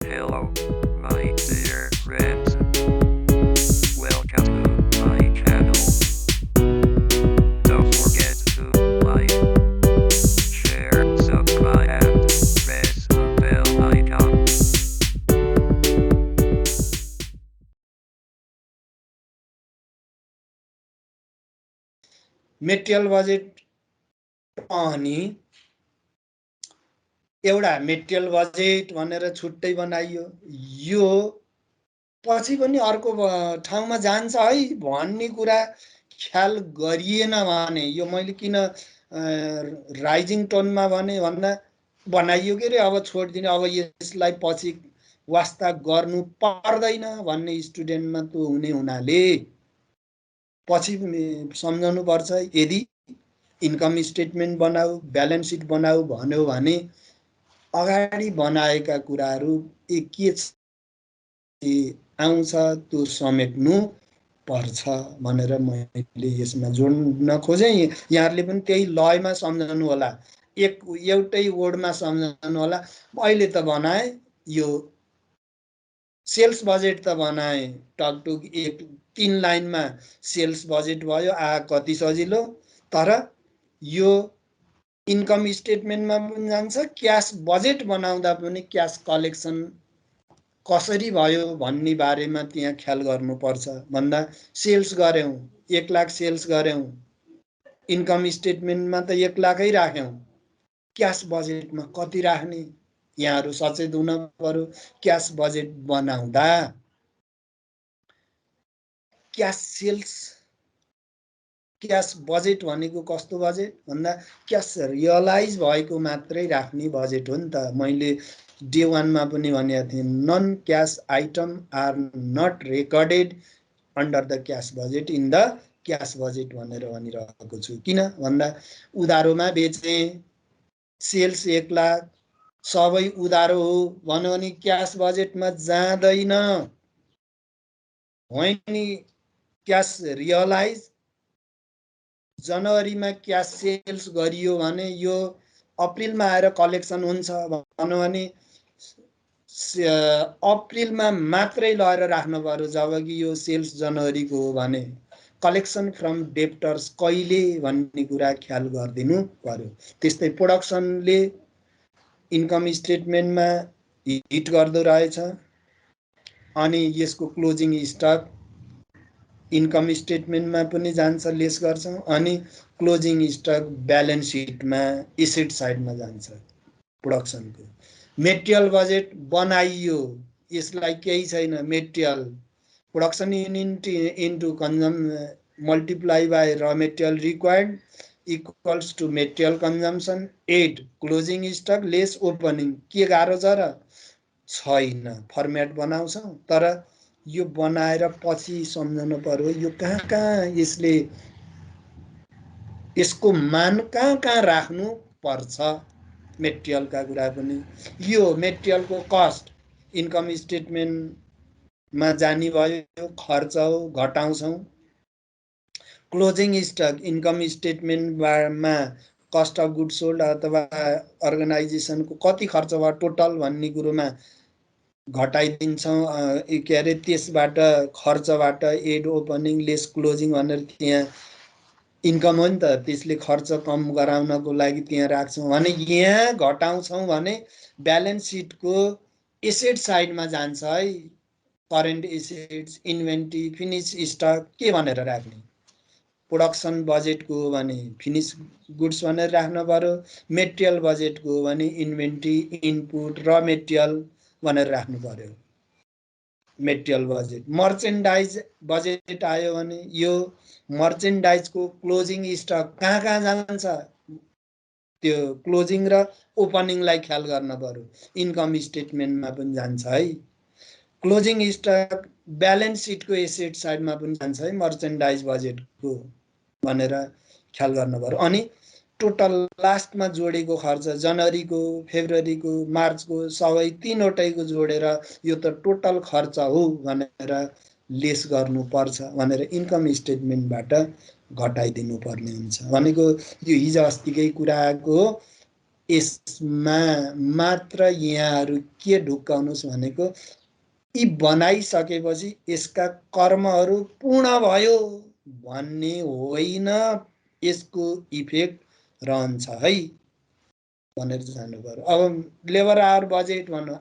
Hello, my dear friends. Welcome to my channel. Don't forget to like, share, subscribe, and press the bell icon. Material budget अनि एउटा material budget भनेर छुट्टै बनाइयो। यो पछि पनि अर्को ठाउँमा जान्छ है भन्ने कुरा ख्याल गरिएन भने यो मैले किन राइजिङ टोनमा भने भन्दा बनाइयो के अरे अब छोडिदिने, अब यसलाई पछि वास्ता गर्नु पर्दैन भन्ने स्टुडेन्टमा त्यो हुने हुनाले पछि सम्झाउनु पर्छ। यदि इन्कम स्टेटमेन्ट बनाऊ, ब्यालेन्स सिट बनाऊ भन्यो भने अगाडि बनाएका कुराहरू के आउँछ त्यो समेट्नु पर्छ भनेर मैले यसमा जोड्न खोजेँ। यहाँहरूले पनि त्यही लयमा सम्झाउनु होला, एउटै वर्डमा सम्झाउनु होला। अहिले त बनाए यो सेल्स बजेट त बनाए टकटुक 3 लाइनमा सेल्स बजेट भयो, कति सजिलो। तर यो इन्कम स्टेटमेन्टमा पनि जान्छ, क्यास बजेट बनाउँदा पनि क्यास कलेक्सन कसरी भयो भन्ने बारेमा त्यहाँ ख्याल गर्नुपर्छ। भन्दा सेल्स गर्यौँ, 1 लाख सेल्स गर्यौँ, इन्कम स्टेटमेन्टमा त 1 लाखै राख्यौँ, क्यास बजेटमा कति राख्ने यहाँहरू सचेत हुन पर्यो। क्यास बजेट बनाउँदा क्यास सेल्स, क्यास बजेट भनेको कस्तो बजेट भन्दा क्यास रियलाइज भएको मात्रै राख्ने बजेट हो नि त। मैले डे 1 मा पनि भनेको थिएँ, non cash item are not recorded under the cash budget in the cash budget भनेर भनिरहेको छु। किन भन्दा उधारोमा बेचे, सेल्स 1 लाख, सबै उधारो हो भन्यो भने क्यास बजेटमा जाँदैन। होइन क्यास रियलाइज जनवरीमा क्यास सेल्स गरियो भने यो अप्रिलमा आएर कलेक्सन हुन्छ भन्यो भने अप्रिलमा मात्रै लगेर राख्नु पर्यो, जबकि यो सेल्स जनवरीको हो भने कलेक्सन फ्रम डेप्टर्स कहिले भन्ने कुरा ख्याल गरिदिनु पर्यो। त्यस्तै प्रोडक्सनले इन्कम स्टेटमेन्टमा हिट गर्दो रहेछ अनि यसको क्लोजिङ स्टक इन्कम स्टेटमेन्टमा पनि जान्छ, लेस गर्छौँ, अनि क्लोजिङ स्टक ब्यालेन्स सिटमा एसेट साइडमा जान्छ प्रोडक्सनको। मेटेरियल बजेट बनाइयो, यसलाई केही छैन। Material production unit into multiply by र material required equals to material consumption at closing stock less opening. के गाह्रो छ र? छैन, फर्मेट बनाउँछौँ। तर यो बनाएर पछि सम्झनु पर्यो यो कहाँ कहाँ यसले यसको मान कहाँ कहाँ राख्नु पर्छ। मेटेरियलका कुरा पनि यो मेटेरियलको कस्ट इन्कम स्टेटमेन्टमा जाने भयो, खर्च हो, घटाउँछौँ। क्लोजिङ स्टक इन्कम स्टेटमेन्टमा कस्ट अफ गुड सोल्ड अथवा अर्गनाइजेसनको कति खर्च भयो टोटल भन्ने कुरोमा घटाइदिन्छौँ। के अरे त्यसबाट खर्चबाट एड ओपनिङ लेस क्लोजिङ भनेर त्यहाँ इन्कम हो नि त, त्यसले खर्च कम गराउनको लागि त्यहाँ राख्छौँ भने यहाँ घटाउँछौँ भने ब्यालेन्स सिटको एसेट साइडमा जान्छ है। Current assets, inventory, finish stock के भनेर राख्ने। प्रोडक्सन बजेटको हो भने फिनिस गुड्स भनेर राख्नु पर्यो, मेटेरियल बजेटको हो भने इन्भेन्ट्री, इनपुट, र मेटेरियल भनेर राख्नु पर्यो मेटेरियल बजेट। मर्चेन्डाइज बजेट आयो भने यो मर्चेन्डाइजको क्लोजिङ स्टक कहाँ कहाँ जान्छ त्यो क्लोजिङ र ओपनिङलाई ख्याल गर्न पर्यो। इन्कम स्टेटमेन्टमा पनि जान्छ है। क्लोजिङ स्टक ब्यालेन्स सिटको एसेट साइडमा पनि जान्छ है मर्चेन्डाइज बजेटको भनेर ख्याल गर्न पर्यो। अनि टोटल लास्टमा जोडेको खर्च जनवरीको, फेब्रुअरीको, मार्चको सबै 3वटैको जोडेर यो त टोटल खर्च हो भनेर लेस गर्नुपर्छ भनेर इन्कम स्टेटमेन्टबाट घटाइदिनु पर्ने हुन्छ। भनेको यो हिजो अस्तिकै कुराको यसमा मात्र यहाँहरू के ढुक्काउनुहोस् भनेको यी बनाइसकेपछि यसका कर्महरू पूर्ण भयो भन्ने होइन, यसको इफेक्ट रहन्छ है भनेर जान्नु पर्यो। अब लेबर आवर बजेट भन्नु,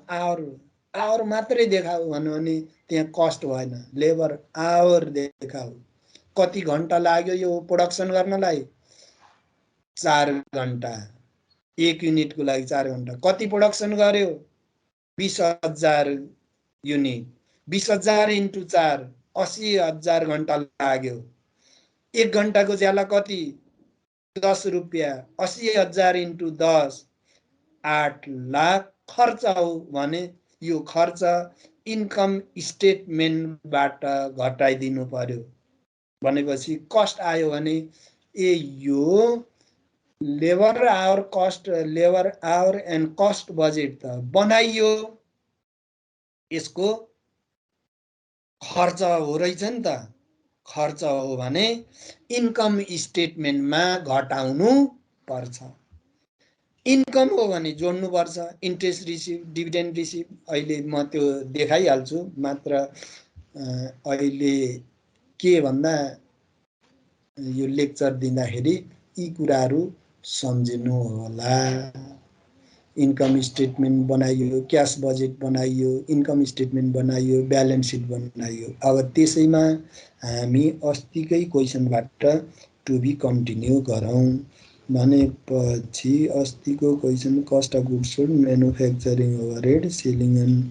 आवर मात्रै देखाऊ भन्नु भने त्यहाँ कस्ट भएन, लेबर आवर देखाऊ। कति घन्टा लाग्यो यो प्रोडक्सन गर्नलाई? 4 घन्टा, 1 युनिटको लागि 4 घन्टा। कति प्रोडक्सन गर्यो? 20,000 युनिट। 20,000 × 4 80,000 घन्टा लाग्यो। 1 घन्टाको ज्याला कति? 10 रुपियाँ। 80,000 × 10 8 लाख खर्च हो भने यो खर्च इन्कम स्टेटमेन्टबाट घटाइदिनु पर्यो। भनेपछि कस्ट आयो भने यो labour our cost, labour our and cost budget त बनाइयो, यसको खर्च हो रहेछ नि त। खर्च हो भने इन्कम स्टेटमेन्टमा घटाउनु पर्छ। इन्कम हो भने जोड्नु पर्छ। इन्ट्रेस्ट रिसिभ, डिभिडेन्ड रिसिभ, अहिले म त्यो देखाइहाल्छु। मात्र अहिले के भन्दा यो लेक्चर दिँदाखेरि यी कुराहरू सम्झिनु होला। इन्कम स्टेटमेन्ट बनाइयो, क्यास बजेट बनाइयो, इन्कम स्टेटमेन्ट बनाइयो, ब्यालेन्स सिट बनाइयो। अब त्यसैमा हामी अस्तिकै क्वेसनबाट टु बी कन्टिन्यू गरौँ भनेपछि अस्तिको question cost of goods sold, manufacturing overhead, selling and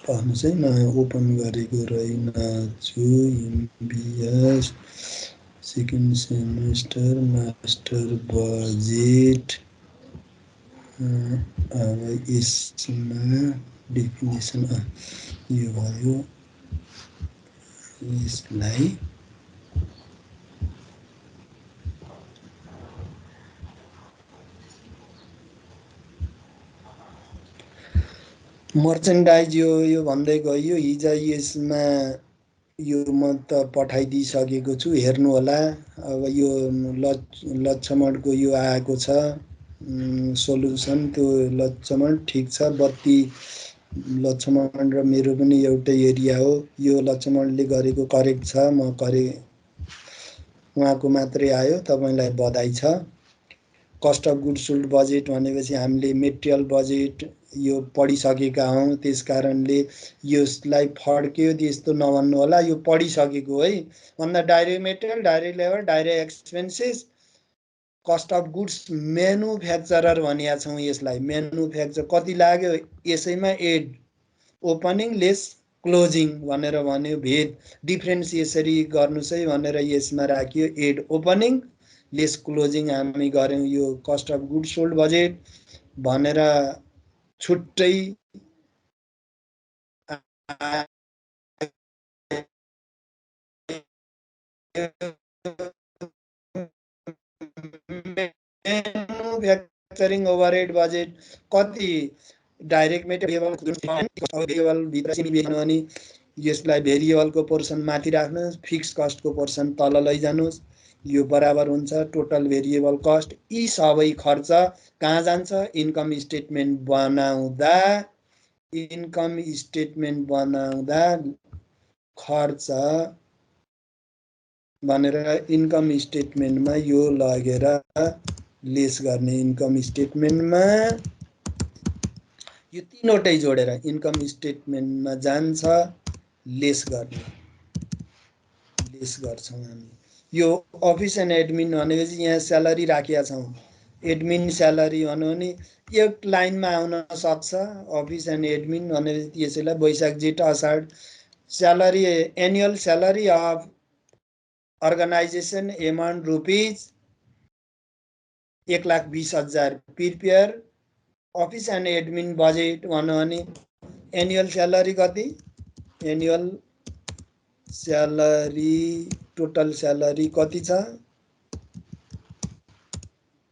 भन्नुहोस् है, म ओपन गरेको रहेनछु। MBS second semester master budget. अब यसमा डेफिनेसन यो भयो। यसलाई मर्चेन्डाइज यो भन्दै गयो। हिजो यसमा यो म त पठाइदिइसकेको छु, हेर्नु होला। अब यो लक्षमणको यो आएको छ सोलुसन, त्यो लक्षमण ठिक छ। बत्ती लक्षमण र मेरो पनि एउटै एरिया हो। यो लक्षमणले गरेको करेक्ट छ, म उहाँको मात्रै आयो, तपाईँलाई बधाई छ। Cost of good sold budget भनेपछि हामीले मेटेरियल बजेट यो पढिसकेका हौँ, त्यस कारणले यसलाई फड्क्यो त्यस्तो नभन्नु होला। यो पढिसकेको है। भन्दा direct material, direct labour, direct expenses, cost of goods manufacturer भनिया छौँ यसलाई। म्यानुफ्याक्चर कति लाग्यो? यसैमा एड, ओपनिङ लेस क्लोजिङ भनेर भन्यो। भेद डिफ्रेन्स यसरी गर्नुहोस् है भनेर यसमा राखियो। एड ओपनिङ लेस क्लोजिङ हामी गऱ्यौँ। यो cost of good sold budget भनेर छुट्टै म्यानुफ्याक्चरिङ ओभरहेड बजेट कति? डाइरेक्ट मेटेरियल भित्र अनि यसलाई भेरिएबलको पोर्सन माथि राख्नुहोस्, फिक्स कस्टको पोर्सन तल लैजानुहोस्। यो बराबर हुन्छ टोटल भेरिएबल कस्ट। यी सबै खर्च कहाँ जान्छ? इन्कम स्टेटमेन्ट बनाउँदा, इन्कम स्टेटमेन्ट बनाउँदा खर्च भनेर इन्कम स्टेटमेन्टमा यो लगेर लेस गर्ने। इन्कम स्टेटमेन्टमा यो तीनवटै जोडेर इन्कम स्टेटमेन्टमा जान्छ, लेस गर्ने, लेस गर्छौँ हामी। यो अफिस एन्ड एडमिन भनेपछि यहाँ स्यालेरी राखेका छौँ। एडमिन स्यालेरी भन्यो भने एक लाइनमा आउन सक्छ। अफिस एन्ड एडमिन भनेपछि यसैलाई Baishakh Jestha Asar salary, annual salary of organization amount rupees 1,20,000 prepare. Office and admin budget भन्यो भने एनुअल स्यालेरी कति? एनुअल स्यालेरी टोटल स्यालेरी कति छ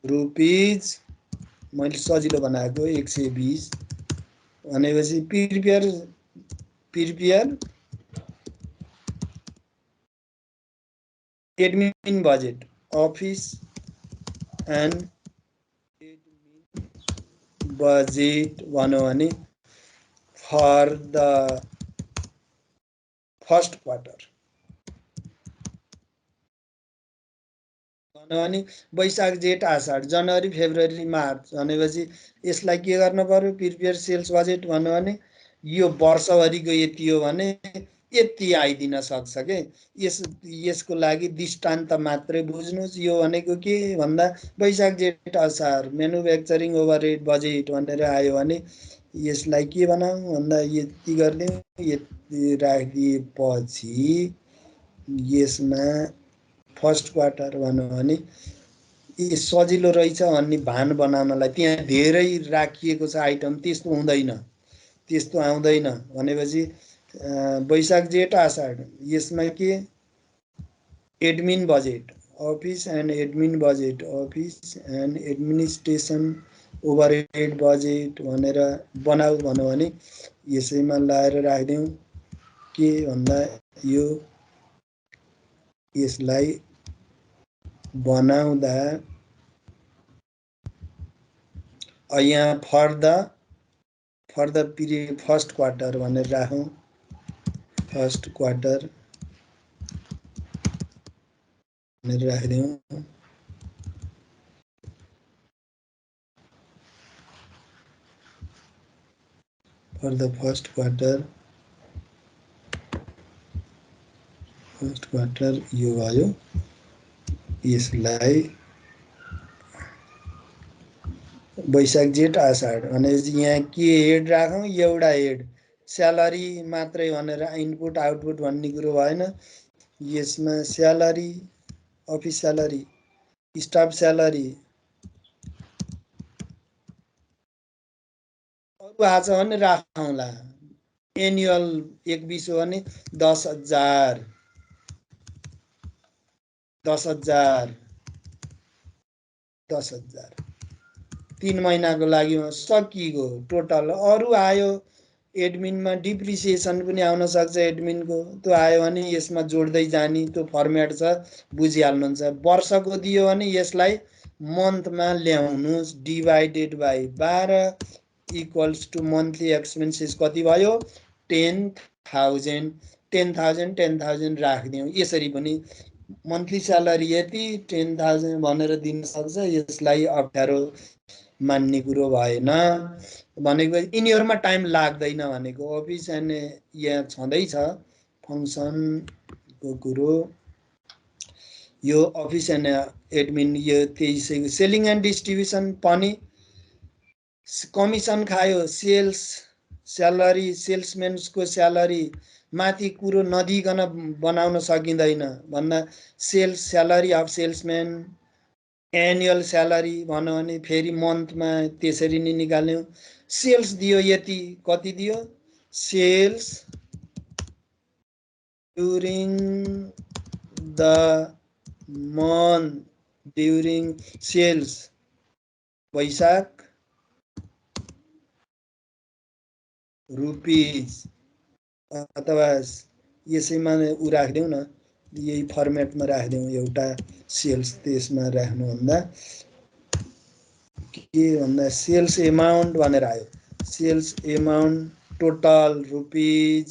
रुपीज मैले सजिलो बनाएको 120 भनेपछि prepare admin budget office and budget भन्यो भने फर द फर्स्ट क्वार्टर भन्यो भने वैशाख जेठ आषाढ जनवरी फेब्रुअरी मार्च भनेपछि यसलाई के गर्न पर्यो प्रिपेयर सेल्स बजेट भन्यो भने यो वर्षभरिको यति हो भने यति आइदिन सक्छ के यसको लागि दृष्टान्त मात्रै बुझ्नुस् यो भनेको के भन्दा वैशाख जेठ असार म्यानुफ्याक्चरिङ ओभरहेड बजेट भनेर आयो भने यसलाई के बनाऊ भन्दा यति गरिदिउँ यति राखिदिएपछि यसमा फर्स्ट क्वार्टर भन्यो भने सजिलो रहेछ भन्ने भान बनाउनलाई त्यहाँ धेरै राखिएको छ आइटम त्यस्तो हुँदैन त्यस्तो आउँदैन भनेपछि वैशाख जेठ आषाढ यसमा के admin budget office and admin budget office and administration overhead budget भनेर बनाऊ भन्यो भने यसैमा लाएर राखिदिउँ के भन्दा यो यसलाई बनाउँदा यहाँ for the period first quarter भनेर राखौँ फर्स्ट क्वार्टर भनेर राखिदिउँ फर द फर्स्ट क्वार्टर यो भयो यसलाई वैशाख जेठ आषाढ भनेपछि यहाँ के हेड राखौँ एउटा हेड स्यालेरी मात्रै भनेर इनपुट आउटपुट भन्ने कुरो भएन यसमा salary office salary staff salary अरू आछ भने राखौँला एनुअल 120 हो भने 10,000 3 महिनाको लागि सकिएको टोटल अरू आयो एडमिनमा डिप्रिसिएसन पनि आउन सक्छ एडमिनको त्यो आयो भने यसमा जोड्दै जाने त्यो फर्मेट छ बुझिहाल्नुहुन्छ वर्षको दियो भने यसलाई मन्थमा ल्याउनुस् divided by 12 equals to monthly expenses कति भयो 10,000 राखिदिउँ यसरी पनि मन्थली स्यालेरी यति 10,000 भनेर दिन सक्छ यसलाई अप्ठ्यारो मान्ने कुरो भएन भनेको यिनीहरुमा टाइम लाग्दैन भनेको अफिस एन्ड यहाँ छँदैछ फंक्सनको कुरो यो अफिस एन्ड एडमिन यो 23 सेलिङ एन्ड डिस्ट्रिब्युसन पनि कमिसन खायो सेल्स स्यालेरी सेल्सम्यानको स्यालेरी माथि कुरो नदिकन बनाउन सकिँदैन भन्दा sales salary of salesman annual salary भन्यो भने फेरि मन्थमा त्यसरी नै निकाल्यौ सेल्स दियो यति कति दियो sales during the month during sales Baishakh rupees अथवा यसैमा उ राख्दिउँ न यही फर्मेटमा राख्दिउँ एउटा सेल्स त्यसमा राख्नु भन्दा के भन्दा सेल्स एमाउन्ट भनेर आयो sales amount total rupees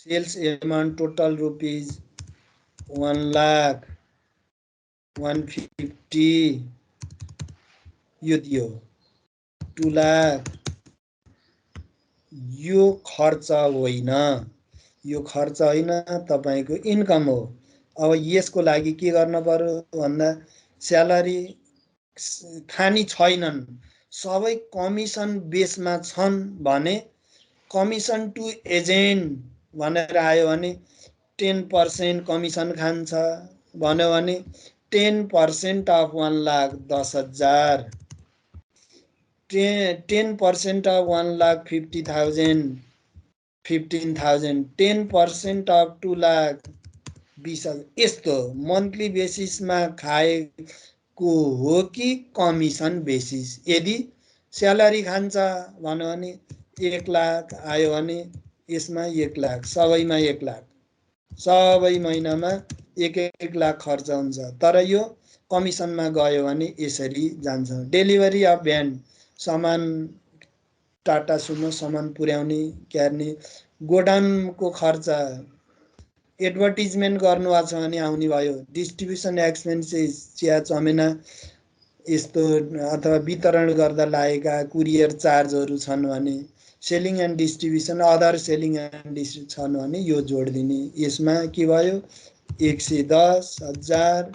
sales amount total rupees 1,150,000 यो दियो 2,00,000 यो खर्च होइन तपाईको इन्कम हो अब यसको लागि के गर्न पर्यो भन्दा स्यालेरी खानी छैनन् सबै कमिसन बेसमा छन् भने कमिसन टु एजेन्ट भनेर आयो भने 10% कमिसन खान्छ भन्यो भने 10% अफ 1,10,000 10% of 1,50,000 15,000 10% of 2,20,000 यस्तो मन्थली बेसिसमा खाएको हो कि कमिसन बेसिस। यदि स्यालेरी खान्छ भन्यो भने 1 लाख आयो भने यसमा 1 लाख, सबैमा 1 लाख, सबै महिनामा 1 लाख खर्च हुन्छ। तर यो कमिसनमा गयो भने यसरी जान्छ। डेलिभरी अफ भ्यान, सामान टाटा सुमो सामान पुर्याउने क्यार्ने, गोडाउनको खर्च, एडभर्टिजमेन्ट गर्नुभएको छ भने आउने भयो। डिस्ट्रिब्युसन एक्सपेन्सेस, चिया चमेना यस्तो अथवा वितरण गर्दा लागेका कुरियर चार्जहरू छन् भने, selling and distribution, other selling and distribution छन् भने यो जोडिदिने। यसमा के भयो 110,000,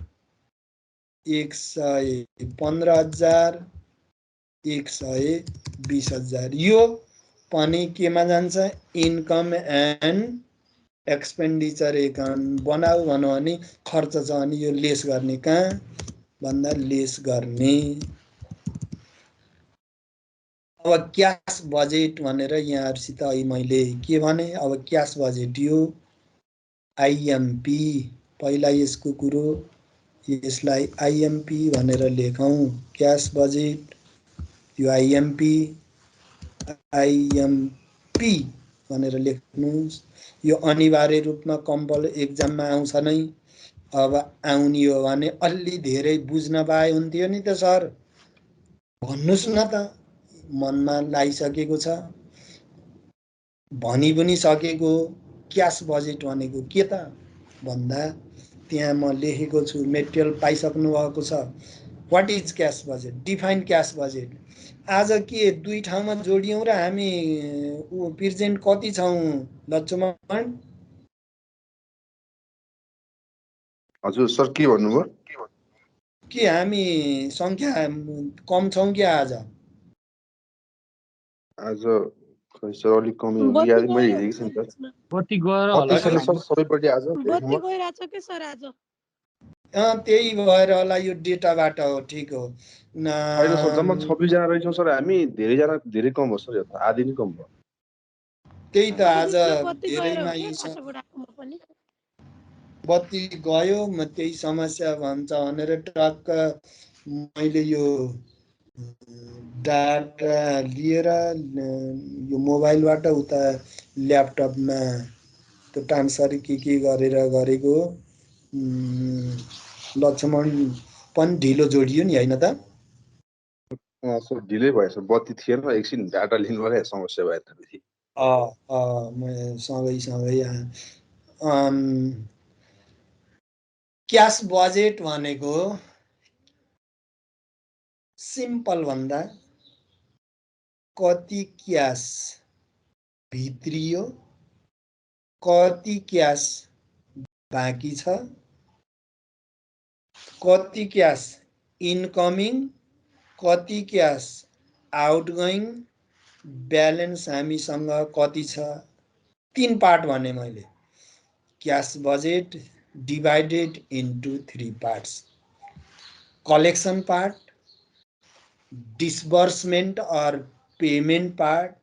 115,000, 120,000। यो पनि केमा जान्छ? इन्कम एन्ड एक्सपेन्डिचर एकाउन्ट बनाऊ भन्यो भने खर्च छ भने यो लेस गर्ने। कहाँ भन्दा लेस गर्ने। अब क्यास बजेट भनेर यहाँहरुसित अहिले मैले के भने, अब क्यास बजेट यो आइएमपी, पहिला यसको कुरो, यसलाई आइएमपी भनेर लेखौं। क्यास बजेट यो आइएमपी भनेर लेख्नुस्। यो अनिवार्य रूपमा कम्पल एक्जाममा आउँछ नै। अब आउने हो भने अलि धेरै बुझ्न पाए हुन्थ्यो नि त सर, भन्नुस् न त। मनमा लागिसकेको छ, भनि पनि सकेको। क्यास बजेट भनेको के त भन्दा त्यहाँ म लेखेको छु, मेटेरियल पाइसक्नु भएको छ। What is cash budget? Define cash budget. आज के दुई ठाउँमा जोडियौं र हामी प्रेजेन्ट कति छौं लक्ष्मण? हजुर सर, के भन्नुभयो? के हामी संख्या कम छौं कि आज? आज खै सर अलिक कमी हो कि, आज मैले हेरेको छैन सर। बत्ती गएर होला छैन सर सबैपट्टि आज। बत्ती गइराछ के सर आज? त्यही भएर होला, यो डेटाबाट हो। ठिक हो। होइन सर, जम्मा 26 जना रहेछौँ सर हामी। धेरै कम हो सर, यो त आधी नै कम भयो। त्यही त आज बत्ती गएर धेरैमा हो के यो काठमाडौँको म पनि। बत्ती गयो, म त्यही समस्या भन्छ भनेर टक्क मैले यो डाटा लिएर यो मोबाइलबाट उता ल्यापटपमा त्यो ट्रान्सफर के गरेर गरेको। लक्ष्मण पनि ढिलो जोडियो नि, होइन त? सर ढिलै भयो सर, बत्ती थिएन, एकछिन डाटा लिनुलाई समस्या भयो त्यसपछि। म सँगै क्यास बजेट भनेको सिम्पल भन्दा कति क्यास भित्रियो, कति क्यास बाँकी छ, कति क्यास इनकमिङ, कति क्यास आउटगोइङ, ब्यालेन्स हामीसँग कति छ। 3 पार्ट भने मैले। Cash budget divided into 3 parts. Collection part, disbursement or payment part.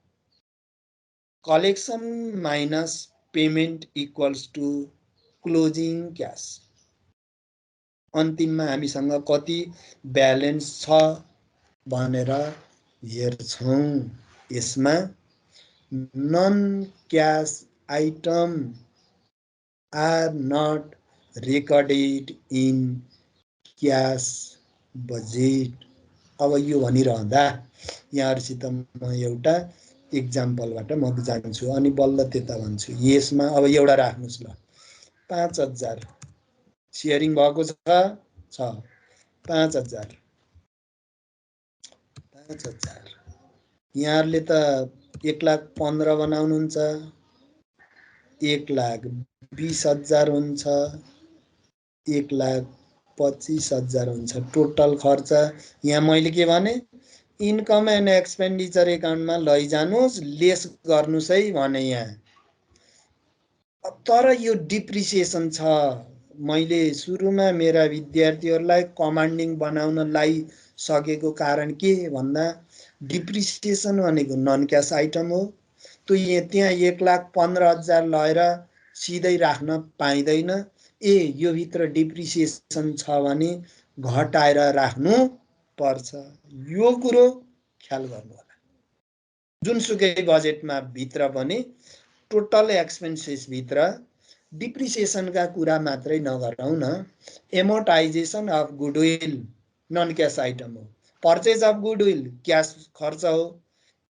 Collection minus payment equals to closing cash. अन्तिममा हामीसँग कति ब्यालेन्स छ भनेर हेर्छौं। यसमा non cash item are not recorded in cash budget. अब यो भनिरहँदा यहाँहरुसित म एउटा एक्जाम्पलबाट म जान्छु अनि बल्ल त्यता भन्छु। यसमा अब एउटा राख्नुस् ल, 5,000 शेयरिङ भएको छ 5,000। यहाँहरुले त 1,15,000 बनाउनुहुन्छ, 1,20,000 हुन्छ, 1,25,000 हुन्छ। टोटल खर्च यहाँ मैले के भने, इन्कम एन्ड एक्सपेन्डिचर एकाउन्टमा लैजानुस्, लेस गर्नुस् है भने यहाँ। तर यो डिप्रिसिएसन छ। मैले सुरुमा मेरा विद्यार्थीहरूलाई कमान्डिङ बनाउन लागिसकेको कारण के भन्दा डिप्रिसिएसन भनेको नन क्यास आइटम हो। त्यो त्यहाँ 1,15,000 लगेर सिधै राख्न पाइँदैन। यो भित्र डिप्रिसिएसन छ भने घटाएर राख्नु पर्छ। यो कुरो ख्याल गर्नु होला। जुनसुकै बजेटमा भित्र पनि टोटल एक्सपेन्सेस भित्र डिप्रिसिएसनका कुरा मात्रै नगरौँ न। Amortization of goodwill non cash item हो। पर्चेज अफ गुडविल क्यास खर्च हो।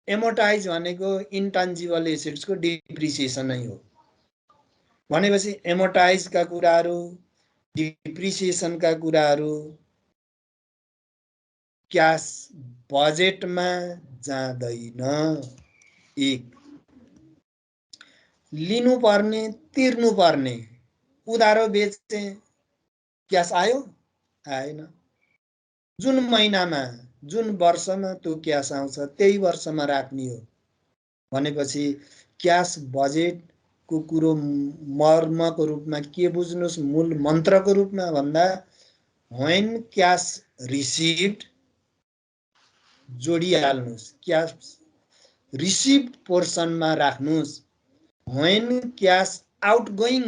एमोर्टाइज भनेको इन्टान्जिबल एसेट्सको डिप्रिसिएसन नै हो। भनेपछि एमोर्टाइजका कुराहरू, डिप्रिसिएसनका कुराहरू क्यास बजेटमा जाँदैन। एक, लिनुपर्ने तिर्नुपर्ने, उधारो बेचे क्यास आयो आएन। जुन महिनामा जुन वर्षमा त्यो क्यास आउँछ त्यही वर्षमा राख्ने हो। भनेपछि क्यास बजेटको कुरो मर्मको रूपमा के बुझ्नुहोस्, मूल मन्त्रको रूपमा भन्दा व्हेन क्यास रिसिभ्ड जोडिहाल्नुहोस्, क्यास रिसिभ्ड पोर्सनमा राख्नुहोस्। When cash outgoing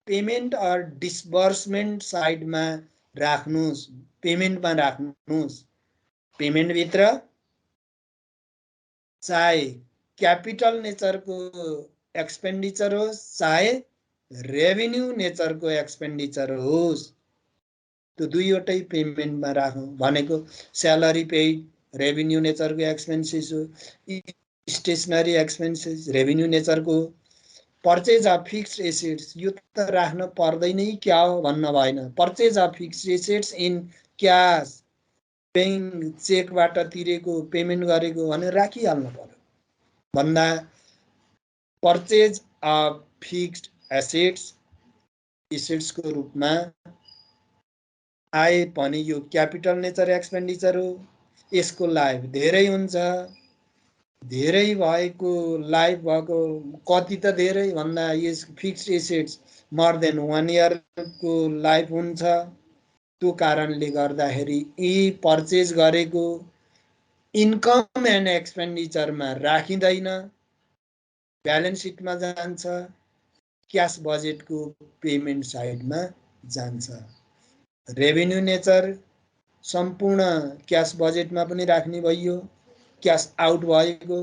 payment or disbursement साइडमा राख्नुहोस्, पेमेन्टमा राख्नुहोस्। पेमेन्टभित्र चाहे क्यापिटल नेचरको एक्सपेन्डिचर होस् चाहे रेभिन्यू नेचरको एक्सपेन्डिचर होस्, त्यो दुईवटै पेमेन्टमा राखौँ। भनेको स्यालेरी पेड रेभिन्यू नेचरको एक्सपेन्सेस हो, स्टेसनरी एक्सपेन्सेस रेभिन्यू नेचरको हो। पर्चेज अफ फिक्स्ड एसेट्स यो त राख्न पर्दैन क्या हो भन्न भएन। Purchase of fixed assets in cash, paying चेकबाट तिरेको पेमेन्ट गरेको भनेर राखिहाल्नु पर्यो भन्दा पर्चेज अफ फिक्स्ड एसेट्सको रूपमा आए पनि यो क्यापिटल नेचर एक्सपेन्डिचर हो। यसको लाइफ धेरै हुन्छ। धेरै भएको लाइफ भएको कति त धेरै भन्दा यस फिक्स्ड एसेट्स मोर देन 1 इयरको लाइफ हुन्छ। त्यो कारणले गर्दाखेरि यी पर्चेज गरेको इन्कम एन्ड एक्सपेन्डिचरमा राखिँदैन, ब्यालेन्स सिटमा जान्छ, क्यास बजेटको पेमेन्ट साइडमा जान्छ। रेभिन्यू नेचर सम्पूर्ण क्यास बजेटमा पनि राख्ने भइयो, क्यास आउट भएको।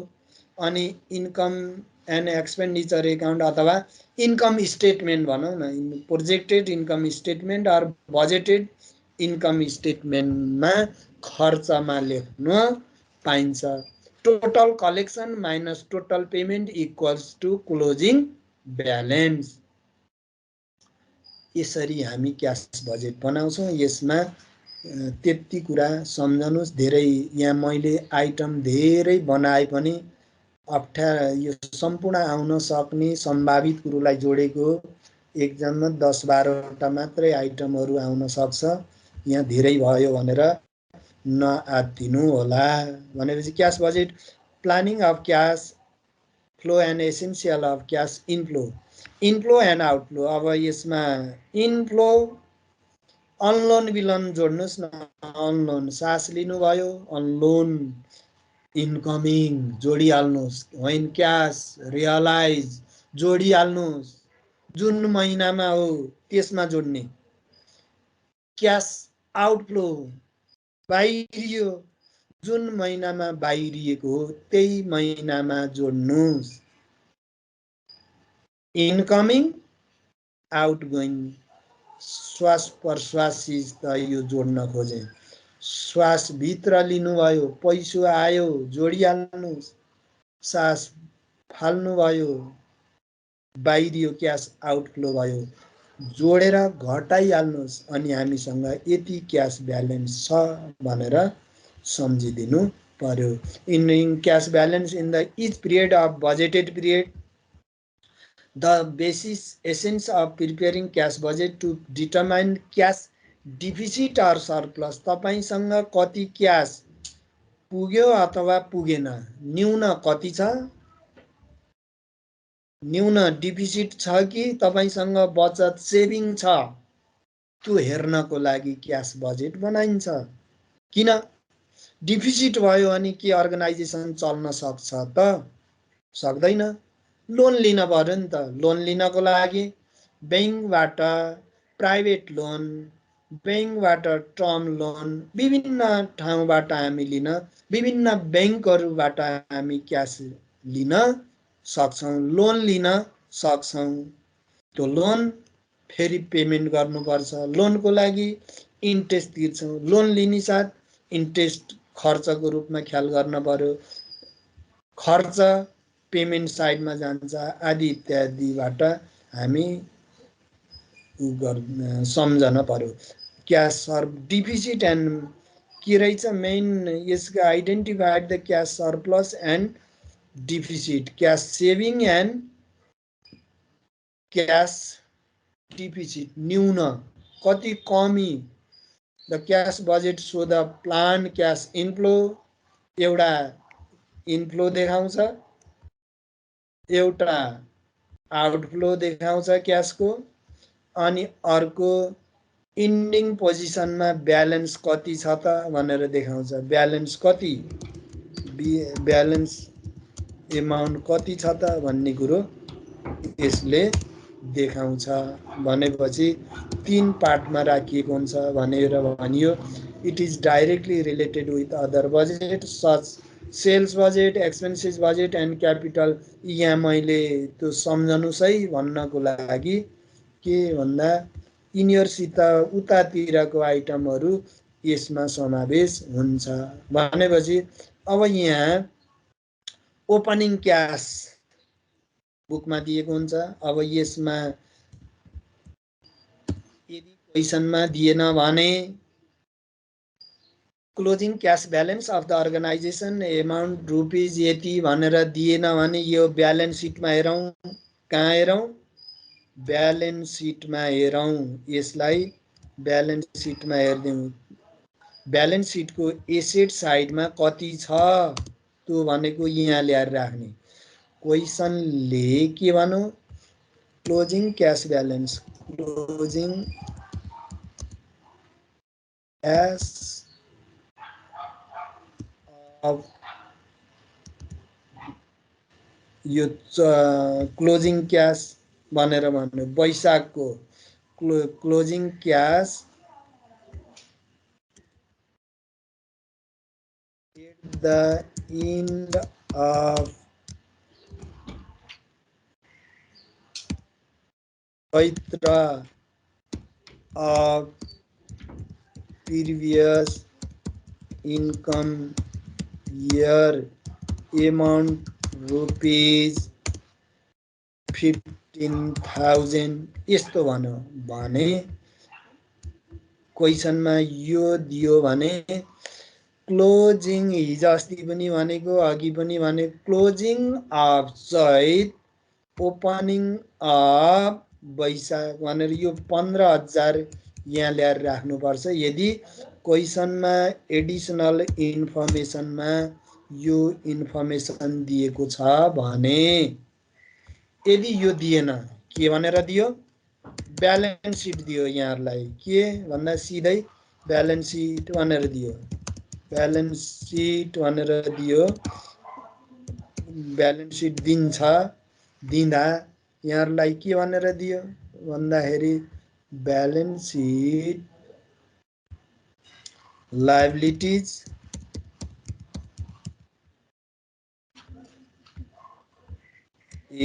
अनि इन्कम एन्ड एक्सपेन्डिचर एकाउन्ट अथवा इन्कम स्टेटमेन्ट भनौँ न, projected income statement or budgeted income स्टेटमेन्टमा खर्चमा लेख्न पाइन्छ। Total collection minus total payment equals to closing balance. यसरी हामी क्यास बजेट बनाउँछौँ। यसमा त्यति कुरा सम्झनुहोस्। धेरै यहाँ मैले आइटम धेरै बनाए पनि यो सम्पूर्ण आउन सक्ने सम्भावित कुरोलाई जोडेको एक्जाममा 10-12वटा मात्रै आइटमहरू आउन सक्छ। यहाँ धेरै भयो भनेर नआत्तिनु होला। भनेपछि cash budget planning of cash flow and essential of cash inflow, inflow and outflow. अब यसमा इनफ्लो अनलोन विलोन जोड्नुहोस् न। अनलोन सास लिनुभयो, अनलोन इन्कमिङ जोडिहाल्नुहोस्। व्हेन क्यास रियलाइज जोडिहाल्नुहोस्। जुन महिनामा हो त्यसमा जोड्ने। क्यास आउटफ्लो बाहिरियो, जुन महिनामा बाहिरिएको हो त्यही महिनामा जोड्नुहोस्। इन्कमिङ आउटगोइङ, श्वास प्रश्वासिस त यो जोड्न खोजे। श्वास भित्र लिनुभयो, पैसो आयो जोडिहाल्नुहोस्। सास फाल्नुभयो, बाहिरियो, क्यास आउटफ्लो भयो, जोडेर घटाइहाल्नुहोस्। अनि हामीसँग यति क्यास ब्यालेन्स छ भनेर सम्झिदिनु पर्यो। In cash balance in the each period of budgeted period, the basis essence of preparing cash budget to determine cash deficit or surplus। तपाईसँग कति क्यास पुग्यो अथवा पुगेन, न्यून कति छ, न्यून डिफिसिट छ कि तपाईसँग बचत सेभिङ छ, त्यो हेर्नको लागि क्यास बजेट बनाइन्छ। किन डिफिसिट भयो अनि के अर्गनाइजेसन चल्न सक्छ त? सक्दैन। लोन लिन पर्यो नि त। लोन लिनको लागि बैंकबाट प्राइभेट लोन, बैंकबाट टर्म लोन, विभिन्न ठाउँबाट हामी लिन, विभिन्न बैंकहरूबाट हामी क्यास लिन सक्छौँ, लोन लिन सक्छौँ। त्यो लोन फेरि पेमेन्ट गर्नुपर्छ। लोनको लागि इन्ट्रेस्ट तिर्छौँ। लोन लिने साथ इन्ट्रेस्ट खर्चको रूपमा ख्याल गर्न पर्यो। खर्च पेमेन्ट साइडमा जान्छ आदि इत्यादिबाट हामी सम्झन पर्यो। क्यास सर्प डिफिसिट एन्ड के रहेछ मेन यसको identified the cash surplus and deficit, cash saving and cash deficit, न्यून कति कमी। The cash budget so the plan cash inflow, एउटा इन्फ्लो देखाउँछ, एउटा आउटफ्लो देखाउँछ क्यासको, अनि अर्को इन्डिङ पोजिसनमा ब्यालेन्स कति छ त भनेर देखाउँछ। ब्यालेन्स कति, ब्यालेन्स एमाउन्ट कति छ त भन्ने कुरो यसले देखाउँछ। भनेपछि 3 पार्टमा राखिएको हुन्छ भनेर भनियो। It is directly related with other budget such sales budget, expenses budget and capital. यहाँ मैले त्यो सम्झनुस् है भन्नको लागि के भन्दा यिनीहरूसित उतातिरको आइटमहरू यसमा समावेश हुन्छ। भनेपछि अब यहाँ ओपनिङ क्यास बुकमा दिएको हुन्छ। अब यसमा यदि क्वेसनमा दिएन भने closing cash balance of the organization amount rupees यति भनेर दिएन भने यो ब्यालेन्स सिटमा हेरौँ। कहाँ हेरौँ? ब्यालेन्स सिटमा हेरौँ। यसलाई ब्यालेन्स सिटमा हेर्दिउँ। ब्यालेन्स सिटको एसेट साइडमा कति छ त्यो भनेको यहाँ ल्याएर राख्ने। क्वेसनले के भन्यो? Closing cash balance, closing cash of यो क्लोजिङ क्यास भनेर भन्नु। वैशाखको closing cash at the end of Chaitra of previous income year amount rupees 15,000 यस्तो भन्यो भने क्वेसनमा यो दियो भने क्लोजिङ हिजो अस्ति पनि भनेको अघि पनि भने closing of Chait opening of Baishakh भनेर यो 15,000 यहाँ ल्याएर राख्नुपर्छ। यदि क्वेसनमा एडिसनल इन्फर्मेसनमा यो इन्फर्मेसन दिएको छ भने, यदि यो दिएन के भनेर दियो? ब्यालेन्स सिट दियो। यहाँहरूलाई के भन्दा सिधै ब्यालेन्स सिट भनेर दियो। ब्यालेन्स सिट भनेर दियो। ब्यालेन्स सिट दिन्छ। दिँदा यहाँहरूलाई के भनेर दियो भन्दाखेरि balance seat liabilities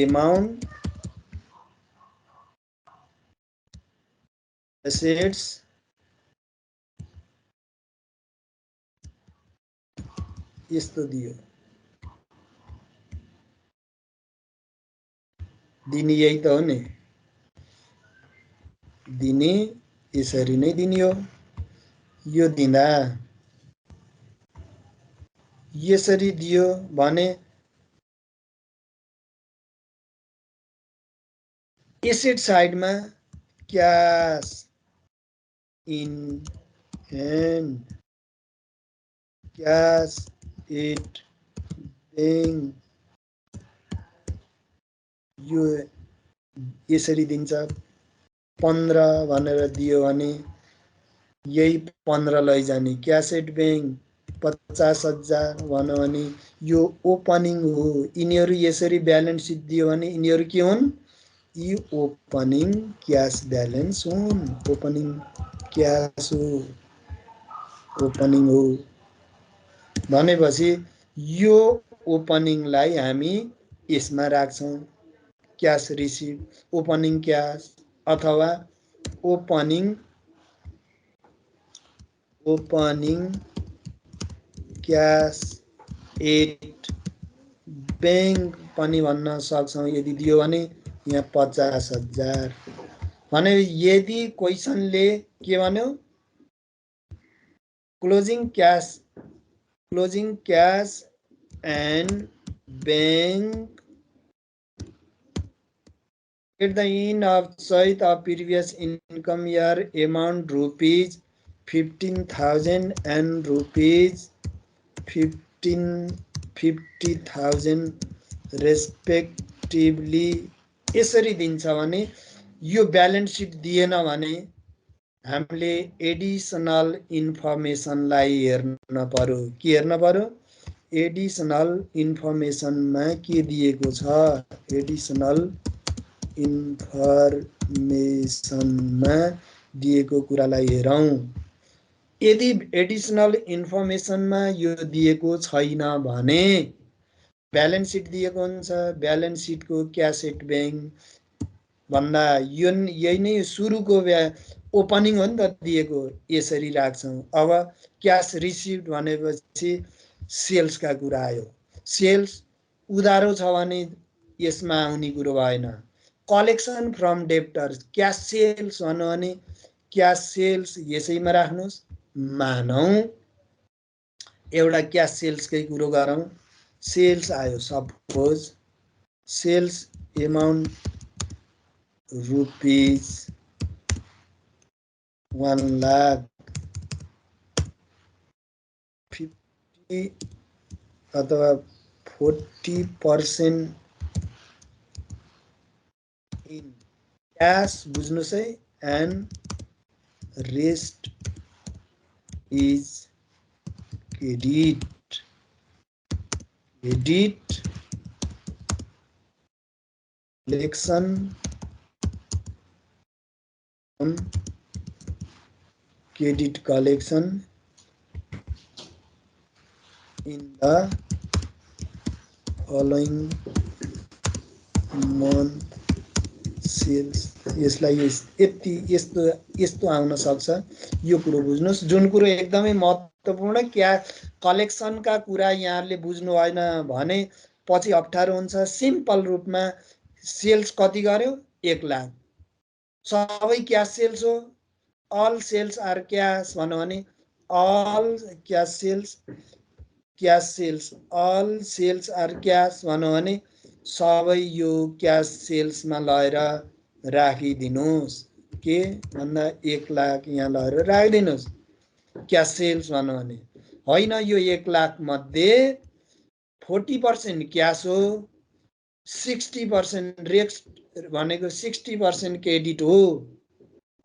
amount assets यस्तो दियो। दिने यही त हो नि। दिने यसरी नै दिने हो। यो दिँदा यसरी दियो भने एसेट साइडमा cash in hand, cash at bank, यो यसरी दिन्छ। 15 भनेर दियो भने यही 15 लैजाने। क्यास एट बैंक 50,000 भन्यो भने यो ओपनिङ हो। यिनीहरू यसरी ब्यालेन्स सिट दियो भने यिनीहरू के हुन्? यी ओपनिङ क्यास ब्यालेन्स हुन्। ओपनिङ क्यास हो, ओपनिङ हो भनेपछि यो ओपनिङलाई हामी यसमा राख्छौँ, क्यास रिसिभ, ओपनिङ क्यास अथवा ओपनिङ क्यास एट ब्याङ्क पनि भन्न सक्छौँ। यदि दियो भने यहाँ 50,000 भने यदि क्वेसनले के भन्यो? Closing cash and bank at the end of Choit of previous income year amount rupees 15,000 and rupees 50,000 respectively यसरी दिन्छ भने यो ब्यालेन्स सिट दिएन भने हामीले एडिसनल इन्फर्मेसनलाई हेर्न पर्यो। के हेर्न पर्यो? एडिसनल इन्फर्मेसनमा के दिएको छ? एडिसनल इन्फर्मेसनमा दिएको कुरालाई हेरौँ। यदि एडिसनल इन्फर्मेसनमा यो दिएको छैन भने ब्यालेन्स सिट दिएको हुन्छ। ब्यालेन्स सिटको क्यास एट ब्याङ्क भन्दा यही नै सुरुको ओपनिङ हो नि त दिएको, यसरी राख्छौँ। अब क्यास रिसिभ भनेपछि सेल्सका कुरा आयो। सेल्स उधारो छ भने यसमा आउने कुरो भएन। Collection from debtors, cash sales भन्नु भने क्यास सेल्स यसैमा राख्नुहोस्। मानौ एउटा क्यास सेल्सकै कुरो गरौँ। सेल्स आयो, सपोज सेल्स एमाउन्ट रुपिज 1,50,000 अथवा 40% इन क्यास, बुझ्नुहोस् है, and rest is credit. Collection credit collection in the following month sales. यसलाई यस्तो आउन सक्छ। यो कुरो बुझ्नुहोस्। जुन कुरो एकदमै महत्त्वपूर्ण कलेक्सनका कुरा यहाँहरूले बुझ्नु भएन भने पछि अप्ठ्यारो हुन्छ। सिम्पल रूपमा सेल्स कति गर्यो? 1,00,000। सबै क्यास सेल्स हो। अल सेल्स आर क्यास भन्यो भने all cash sales all sales are cash भन्यो भने सबै यो क्यास सेल्समा लगेर राखिदिनुहोस्। के भन्दा 1,00,000 यहाँ लगेर राखिदिनुहोस् क्यास सेल्स भन्यो भने। होइन, यो 1,00,000 मध्ये 40% क्यास हो, 60% रेस्ट भनेको 60% क्रेडिट हो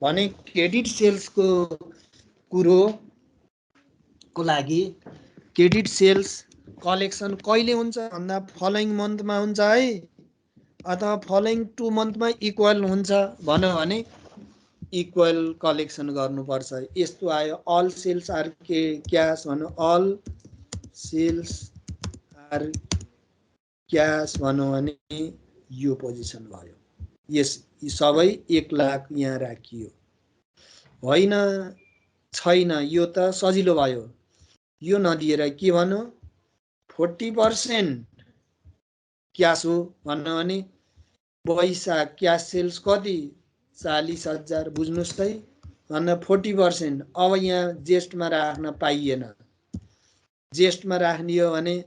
भने क्रेडिट सेल्सको कुरोको लागि क्रेडिट सेल्स कलेक्सन कहिले हुन्छ भन्दा फलोइङ मन्थमा हुन्छ है, अथवा फलोइङ 2 मन्थमा इक्वल हुन्छ भन्यो भने इक्वल कलेक्सन गर्नुपर्छ। यस्तो आयो। अल सेल्स आर क्यास भन्यो, अल सेल्स आर क्यास भन्यो भने यो पोजिसन भयो। यी सबै 1,00,000 यहाँ राखियो। होइन, छैन, यो त सजिलो भयो। यो नदिएर के भन्यो? 40% क्यास हो भन्यो भने वैशाख क्यास सेल्स कति? 40,000। बुझ्नुहोस् है, भन्दा 40%। अब यहाँ जेस्टमा राख्न पाइएन। जेस्टमा राख्ने हो भने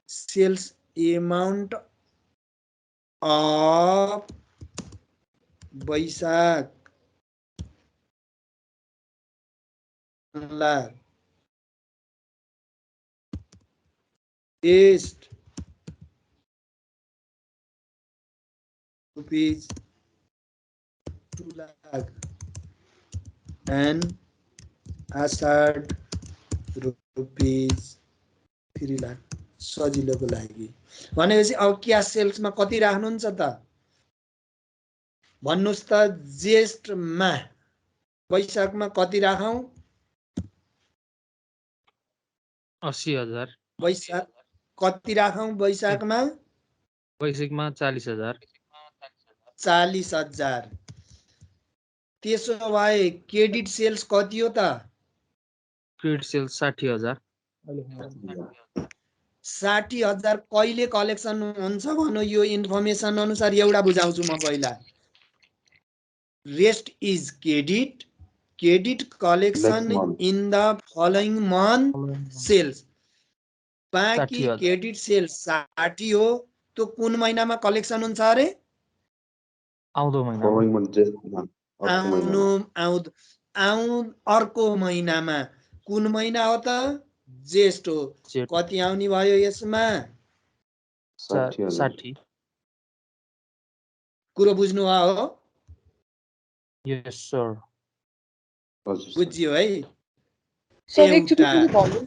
sales amount of Baishakh 1,00,000 Jestha rupees 2,00,000 and Ashad पेज 3 लाख सजिलोको लागि भनेपछि अब क्यास सेल्समा कति राख्नुहुन्छ त भन्नुस् त ज्येष्ठमा वैशाखमा कति राखौं 80,000 वैशाख कति राखौं वैशाखमा वैशाखमा 40,000 40,000 त्यसो भए क्रेडिट सेल्स कति हो त क्रेडिट सेल्स 60,000 60,000 कहिले कलेक्सन हुन्छ भनौँ यो इन्फर्मेसन अनुसार एउटा बुझाउँछु म पहिला rest is credit collection Next month. In the following month sales बाँकी 60,000 क्रेडिट सेल्स 60 हो त्यो कुन महिनामा कलेक्सन हुन्छ अरे आउँदो महिना Following month, just month. अर्को महिनामा। अर्को महिनामा कुन महिना हो त ज्येष्ठ हो जेठ कति आउने भयो यसमा 60,000। 60 कुरो बुझ्नु भयो यस सर हजुर सर। बुझ्यो है सर एकचोटि एउटा फेरि भन्नु न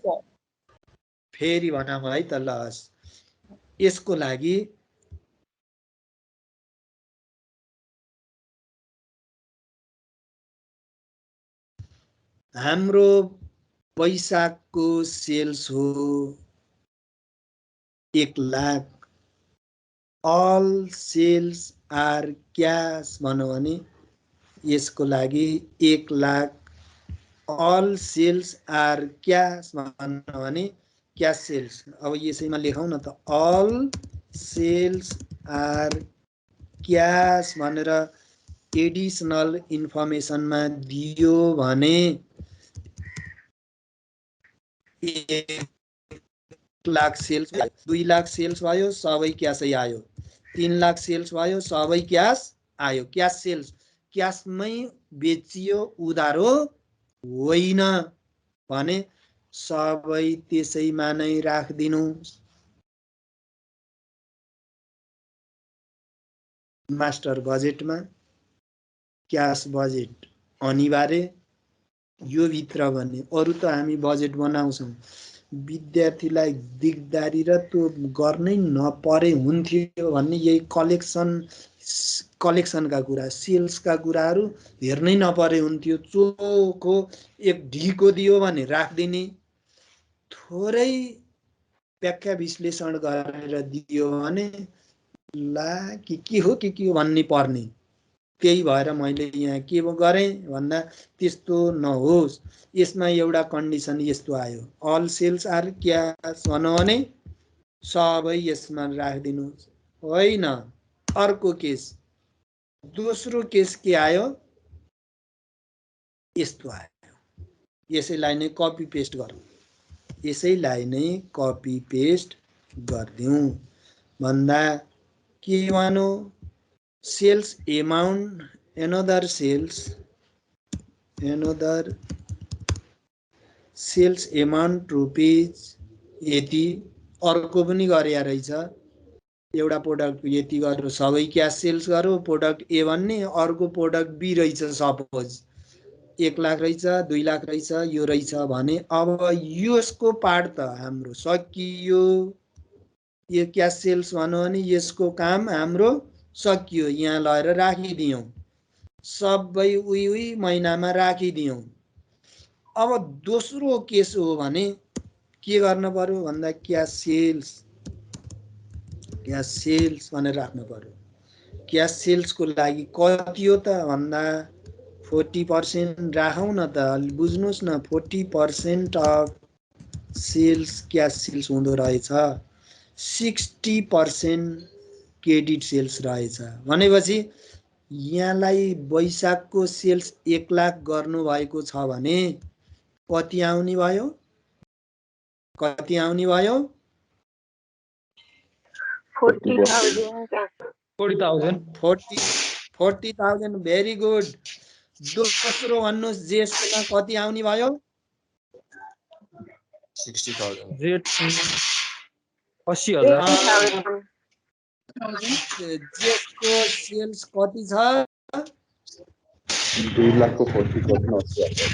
फेरि भनौँ है त ल यसको लागि हाम्रो वैशाखको सेल्स हो 1 lakh all sales are cash भनौँ भने यसको लागि 1 lakh all sales are cash भनौँ भने क्याश सेल्स अब यसैमा लेखौँ न त अल सेल्स आर क्याश भनेर एडिसनल इन्फर्मेसनमा दियो भने 1 लाख सेल्स 2 लाख सेल्स भयो सबै क्यासै आयो 3 लाख सेल्स भयो सबै क्यास आयो क्यास सेल्स क्यासमै बेचियो उधार हो होइन भने सबै त्यसैमा नै राखिदिनु मास्टर बजेटमा क्यास बजेट अनिवार्य यो भित्र भन्ने अरु त हामी बजेट बनाउँछौँ विद्यार्थीलाई दिगदारी र त्यो गर्नै नपरे हुन्थ्यो भन्ने यही कलेक्सनका कुरा सेल्सका कुराहरू हेर्नै नपरे हुन्थ्यो चोखो एक ढिको दियो भने राखिदिने थोरै व्याख्या विश्लेषण गरेर दियो भने ला के हो भन्ने पर्ने त्यही भएर मैले यहाँ के गरेँ भन्दा त्यस्तो नहोस् यसमा एउटा कन्डिसन यस्तो आयो अल सेल्स आर क्याश भनौँ भने सबै यसमा राखिदिनुहोस् होइन अर्को केस दोस्रो केस के आयो यस्तो आयो यसैलाई नै कपी पेस्ट गरौँ यसैलाई नै कपी पेस्ट गरिदिउँ भन्दा के भनौँ sales amount another sales amount rupees यति अर्को पनि गरे रहेछ एउटा प्रोडक्ट यति गरेर सबै क्याश सेल्स गरौँ प्रोडक्ट ए भन्ने अर्को प्रोडक्ट बी रहेछ सपोज 1 लाख रहेछ 2 लाख रहेछ यो रहेछ भने अब यसको पार्ट त हाम्रो सकियो यो क्याश सेल्स भनौँ भने यसको काम हाम्रो सकियो यहाँ लगेर राखिदियौँ सबै उही महिनामा राखिदियौँ अब दोस्रो केस हो भने के गर्न पर्यो भन्दा क्याश सेल्स भनेर राख्नु पर्यो क्याश सेल्सको लागि कति हो त भन्दा 40% राखौँ न त बुझ्नुहोस् न 40% अफ सेल्स क्याश सेल्स हुँदो रहेछ 60% क्रेडिट सेल्स रहेछ भनेपछि यहाँलाई वैशाखको सेल्स 1 लाख गर्नु भएको छ भने कति आउने भयो 40,000 भेरी गुड दोस्रो भन्नुहोस् ज्येष्ठमा कति आउने भयो 60,000। जेठ 80,000 ज्येष्ठको सेल्स कति छ 2 लाखको 40% 80,000।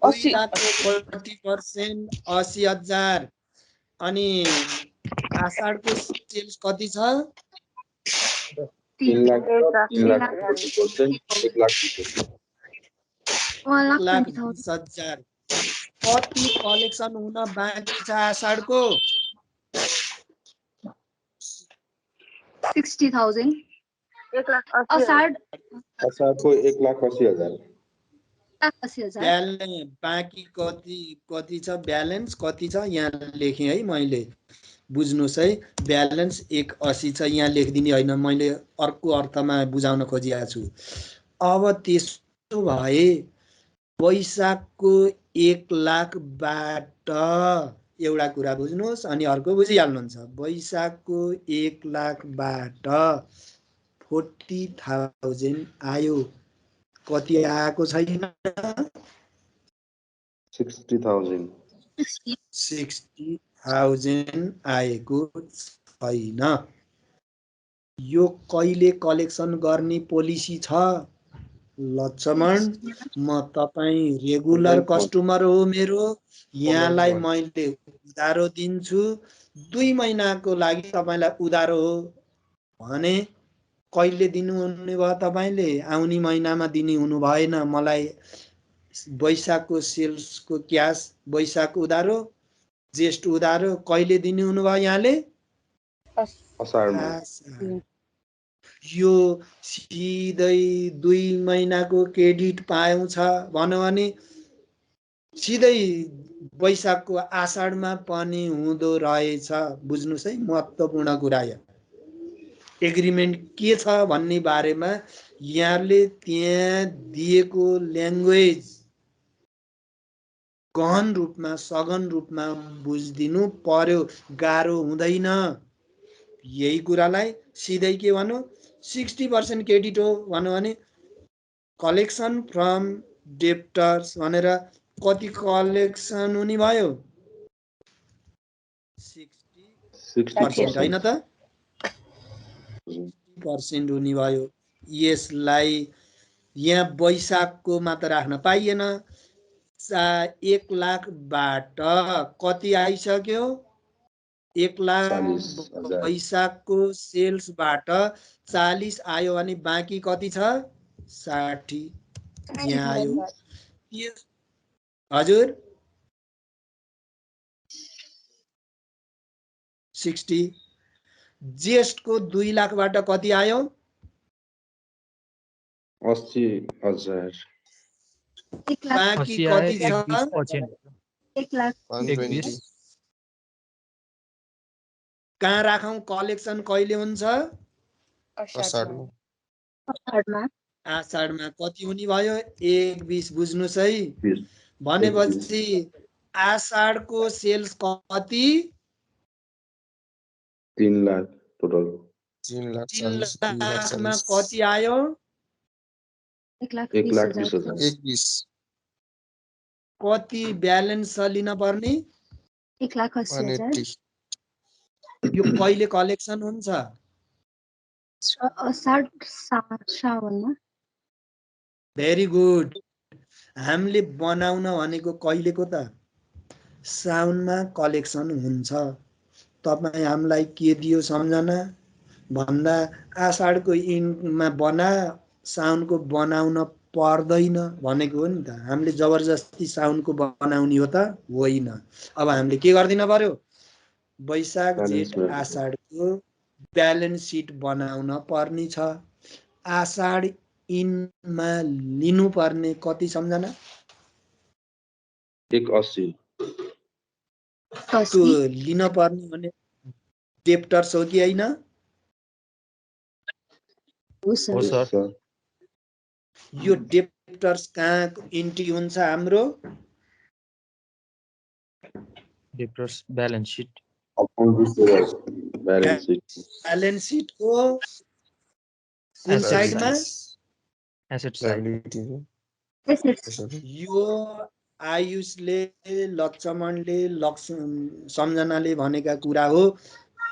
80 लाखको 40%, 80,000। अनि आषाढको सेल्स कति छ? 3 लाख 40%, 1 लाख 20,000। 1,20,000। कति कलेक्सन हुन बाँकी छ आषाढको? 60,000 असाढ असाढको 1,80,000। 80,000 बाँकी कति छ? ब्यालेन्स कति छ? यहाँ लेखेँ है मैले, बुझ्नुहोस् है। ब्यालेन्स 180 छ, यहाँ लेखिदिने होइन, मैले अर्को अर्थमा बुझाउन खोजिरहेको छु। अब त्यसो भए वैशाखको 1 लाखबाट एउटा कुरा बुझ्नुहोस्, अनि अर्को बुझिहाल्नुहुन्छ। वैशाखको 1 लाखबाट 40,000 आयो, कति आएको छैन? 60,000। 60,000 आएको छैन। यो कहिले कलेक्सन गर्ने पोलिसी छ? लक्ष्मण, म तपाईँ रेगुलर कस्टमर हो मेरो, यहाँलाई मैले उधारो दिन्छु। 2 महिनाको लागि तपाईँलाई उधारो हो भने कहिले दिनुहुने भयो? तपाईँले आउने महिनामा दिने हुनु भएन। मलाई वैशाखको सेल्सको क्यास, वैशाखको उधारो, जेष्ठ उधारो कहिले दिने हुनु भयो यहाँले? असाढमा। यो सिधै 2 महिनाको क्रेडिट पाउँछ भन्यो भने सिधै वैशाखको आषाढमा पनि हुँदो रहेछ। बुझ्नुहोस् है, महत्त्वपूर्ण कुरा यो। एग्रिमेन्ट के छ भन्ने बारेमा यहाँले त्यहाँ दिएको ल्याङ्ग्वेज गहन रूपमा, सघन रूपमा बुझिदिनु पर्यो, गाह्रो हुँदैन। यही कुरालाई सिधै के भन्नु? 60% क्रेडिट हो भन्यो भने कलेक्सन फ्रम डेप्टर्स भनेर कति कलेक्सन हुने भयो? 60% होइन त? 60% हुने भयो। यसलाई यहाँ वैशाखको मात्र राख्न पाइएन। 1 लाखबाट कति आइसक्यो? 1 लाख 40,000। वैशाखको सेल्सबाट 40 आयो भने बाँकी कति छ? 60 यहाँ आयो। हजुर 60। जेष्ठको 2 लाखबाट कति आयो? 80,000। बाँकी 80 आयो, कति छ? 120%। 1,20,000 कहाँ राखौँ? कलेक्सन कहिले हुन्छ? असाढमा आषाढमा। कति हुने भयो? 1,20। बुझ्नुहोस् है। 20। भनेपछि आषाढको सेल्स कति? 3 लाख टोटल। 3 लाखमा कति आयो? 1,20,000 1,20,000। कति ब्यालेन्स लिन पर्ने? 1,80,000 यो कहिले कलेक्सन हुन्छ? असाढ श्रावणमा। Very good. हामीले बनाउन भनेको कहिलेको त? साउनमा कलेक्सन हुन्छ। तपाईँ हामीलाई के दियो सम्झना भन्दा आषाढको इन्डमा बना, साउनको बनाउन पर्दैन भनेको हो नि त। हामीले जबरजस्ती साउनको बनाउने हो त होइन। अब हामीले के गरिदिन पर्यो? वैशाख जेठ आषाढको ब्यालेन्स सिट बनाउन पर्ने छ। आषाढ इनमा लिनुपर्ने कति सम्झना? 180। त्यो लिन पर्ने भने डेप्टर्स हो कि होइन? हो सर। यो डेप्टर्स कहाँ इन्ट्री हुन्छ हाम्रो? Debtors balance seat. ब्यालेन्स सिटको कुन साइडमा? Asset side. यो आयुषले, लक्ष्मणले, सम्झनाले भनेका कुरा हो।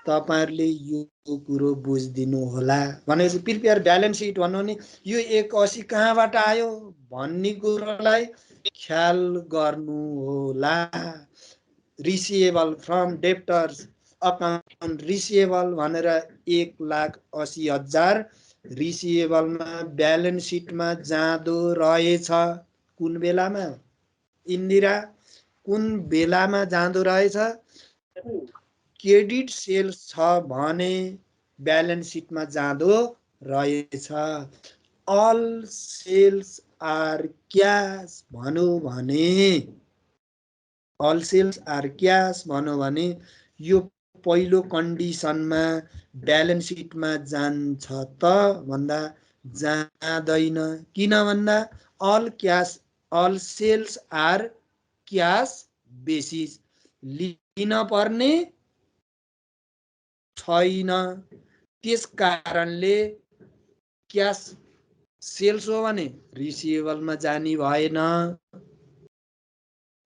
तपाईहरुले यो कुरो बुझिदिनु होला भनेपछि प्रिपेयर ब्यालेन्स सिट भन्नु नि यो 180 कहाँबाट आयो भन्ने कुरोलाई ख्याल गर्नु होला receivable from debtors account receivable भनेर 1,80,000 रिसिएबलमा ब्यालेन्स सिटमा जाँदो रहेछ कुन बेलामा इन्दिरा कुन बेलामा जाँदो रहेछ क्रेडिट सेल्स छ भने ब्यालेन्स सिटमा जाँदो रहेछ अल सेल्स आर क्याश भन्नु भने अल सेल्स आर क्याश भन्नु भने यो पहिलो कन्डिसनमा ब्यालेन्स सिटमा जान्छ त भन्दा जाँदैन किन भन्दा all cash all sales are cash basis लिन पर्ने छैन त्यस कारणले क्याश सेल्स हो भने रिसिएबलमा जानी भएन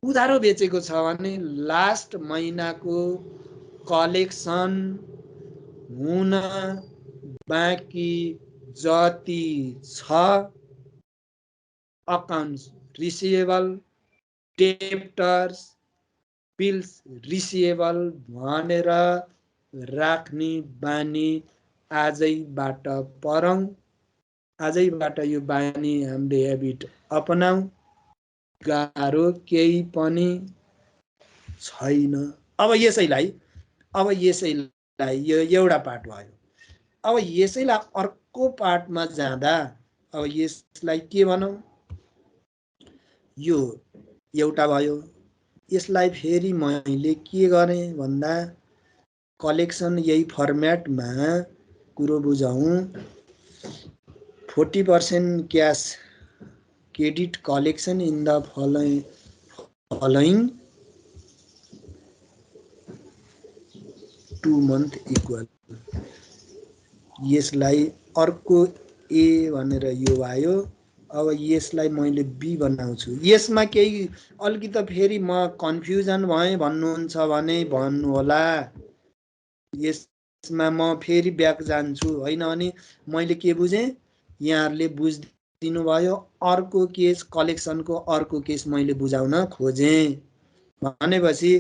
उधारो बेचेको छ भने लास्ट महिनाको कलेक्सन हुन बाँकी जति छ accounts receivable debtors bills receivable भनेर राख्ने बानी आजैबाट परौं आजैबाट यो बानी हामीले हेबिट अपनाऊ गाह्रो केही पनि छैन अब यसैलाई यो एउटा पार्ट भयो अब यसैलाई अर्को पार्टमा जाँदा अब यसलाई के भनौं यो एउटा भयो यसलाई फेरि मैले के गरे भन्दा कलेक्सन यही फर्म्याटमा कुरो बुझाउँ 40% cash credit collection in the following 2 month equal यसलाई अर्को ए भनेर यो आयो अब यसलाई मैले बी बनाउँछु यसमा केही अलिकति फेरि म कन्फ्युजन भए भन्नुहुन्छ भने भन्नु होला यसमा म फेरि ब्याक जान्छु हैन भने मैले के बुझे यहाँहरुले बुझिदिनु भयो अर्को केस कलेक्सनको अर्को केस मैले बुझाउन खोजे भनेपछि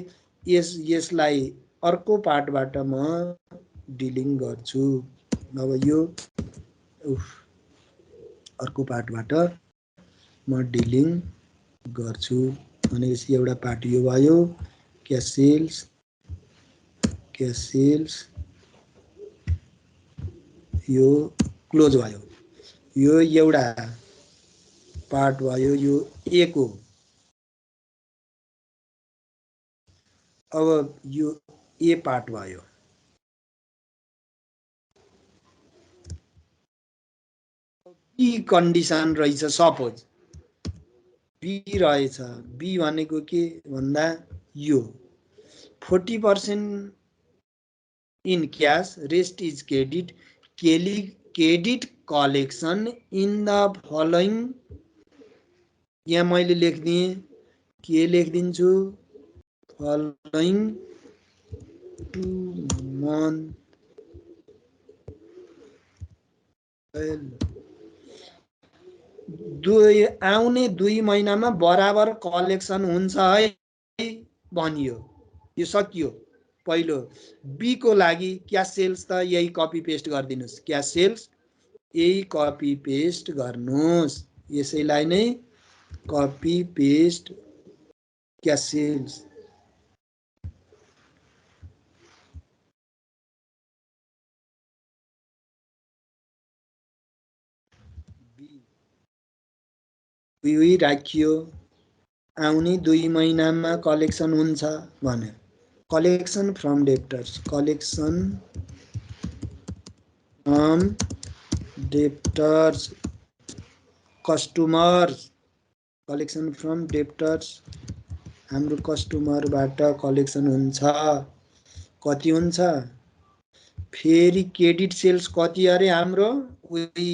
यसलाई अर्को पार्टबाट म डिलिङ गर्छु अब यो अर्को पार्टबाट म डिलिङ गर्छु भनेपछि एउटा पार्ट यो भयो क्याश सेल्स यो क्लोज भयो यो एउटा पार्ट भयो यो ए को अब यो ए पार्ट भयो बी कन्डिसन रहेछ सपोज बी रहेछ बी भनेको के भन्दा यो 40% in cash rest is credit collection in the following यहाँ मैले लेख्दिएँ के लेखिदिन्छु फलोइङ 2 month आउने 2 महिनामा बराबर कलेक्सन हुन्छ है भनियो यो सकियो पहिलो बी को लागि क्याश सेल्स त यही कपी पेस्ट गर्दिनुस् क्याश सेल्स यही कपी पेस्ट गर्नुस् यसैलाई नै copy paste cash sales B राखियो आउने 2 महिनामा कलेक्सन हुन्छ भने collection from debtors customers collection from debtors हाम्रो कस्टमरबाट कलेक्सन हुन्छ कति हुन्छ फेरि क्रेडिट सेल्स कति अरे हाम्रो उही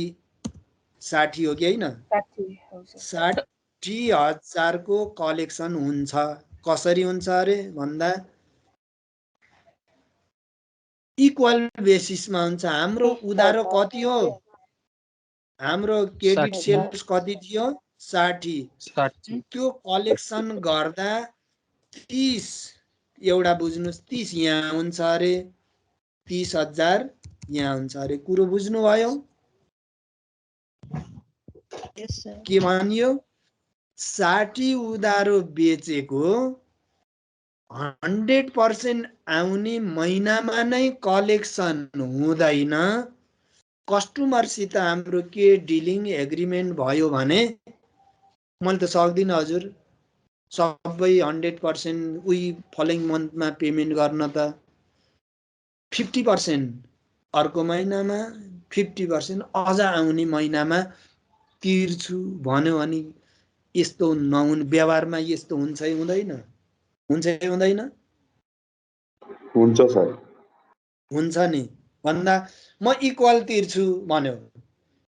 60 हो कि हैन 60,000 को कलेक्सन हुन्छ कसरी हुन्छ अरे भन्दा इक्वल बेसिसमा हुन्छ। हाम्रो उधारो कति हो? हाम्रो क्रेडिट 60 सेल्स कति थियो? 60। 60 त्यो कलेक्सन गर्दा 30 एउटा बुझ्नुस्, 30 यहाँ हुन्छ अरे, 30,000 यहाँ हुन्छ अरे। कुरो बुझ्नुभयो? के भनियो? 60 उधारो बेचेको 100% आउने महिनामा नै कलेक्सन हुँदैन। कस्टमरसित हाम्रो के डिलिङ एग्रिमेन्ट भयो भने मैले त सक्दिनँ हजुर सबै 100% उही फलोइङ मन्थमा पेमेन्ट गर्न त 50% अर्को महिनामा 50% अझ आउने महिनामा तिर्छु भन्यो भने यस्तो नहुने व्यवहारमा यस्तो हुन्छ हुँदैन? हुन्छ हुँदैन? हुन्छ सर। हुन्छ नि। भन्दा म इक्वल तिर्छु भन्यो।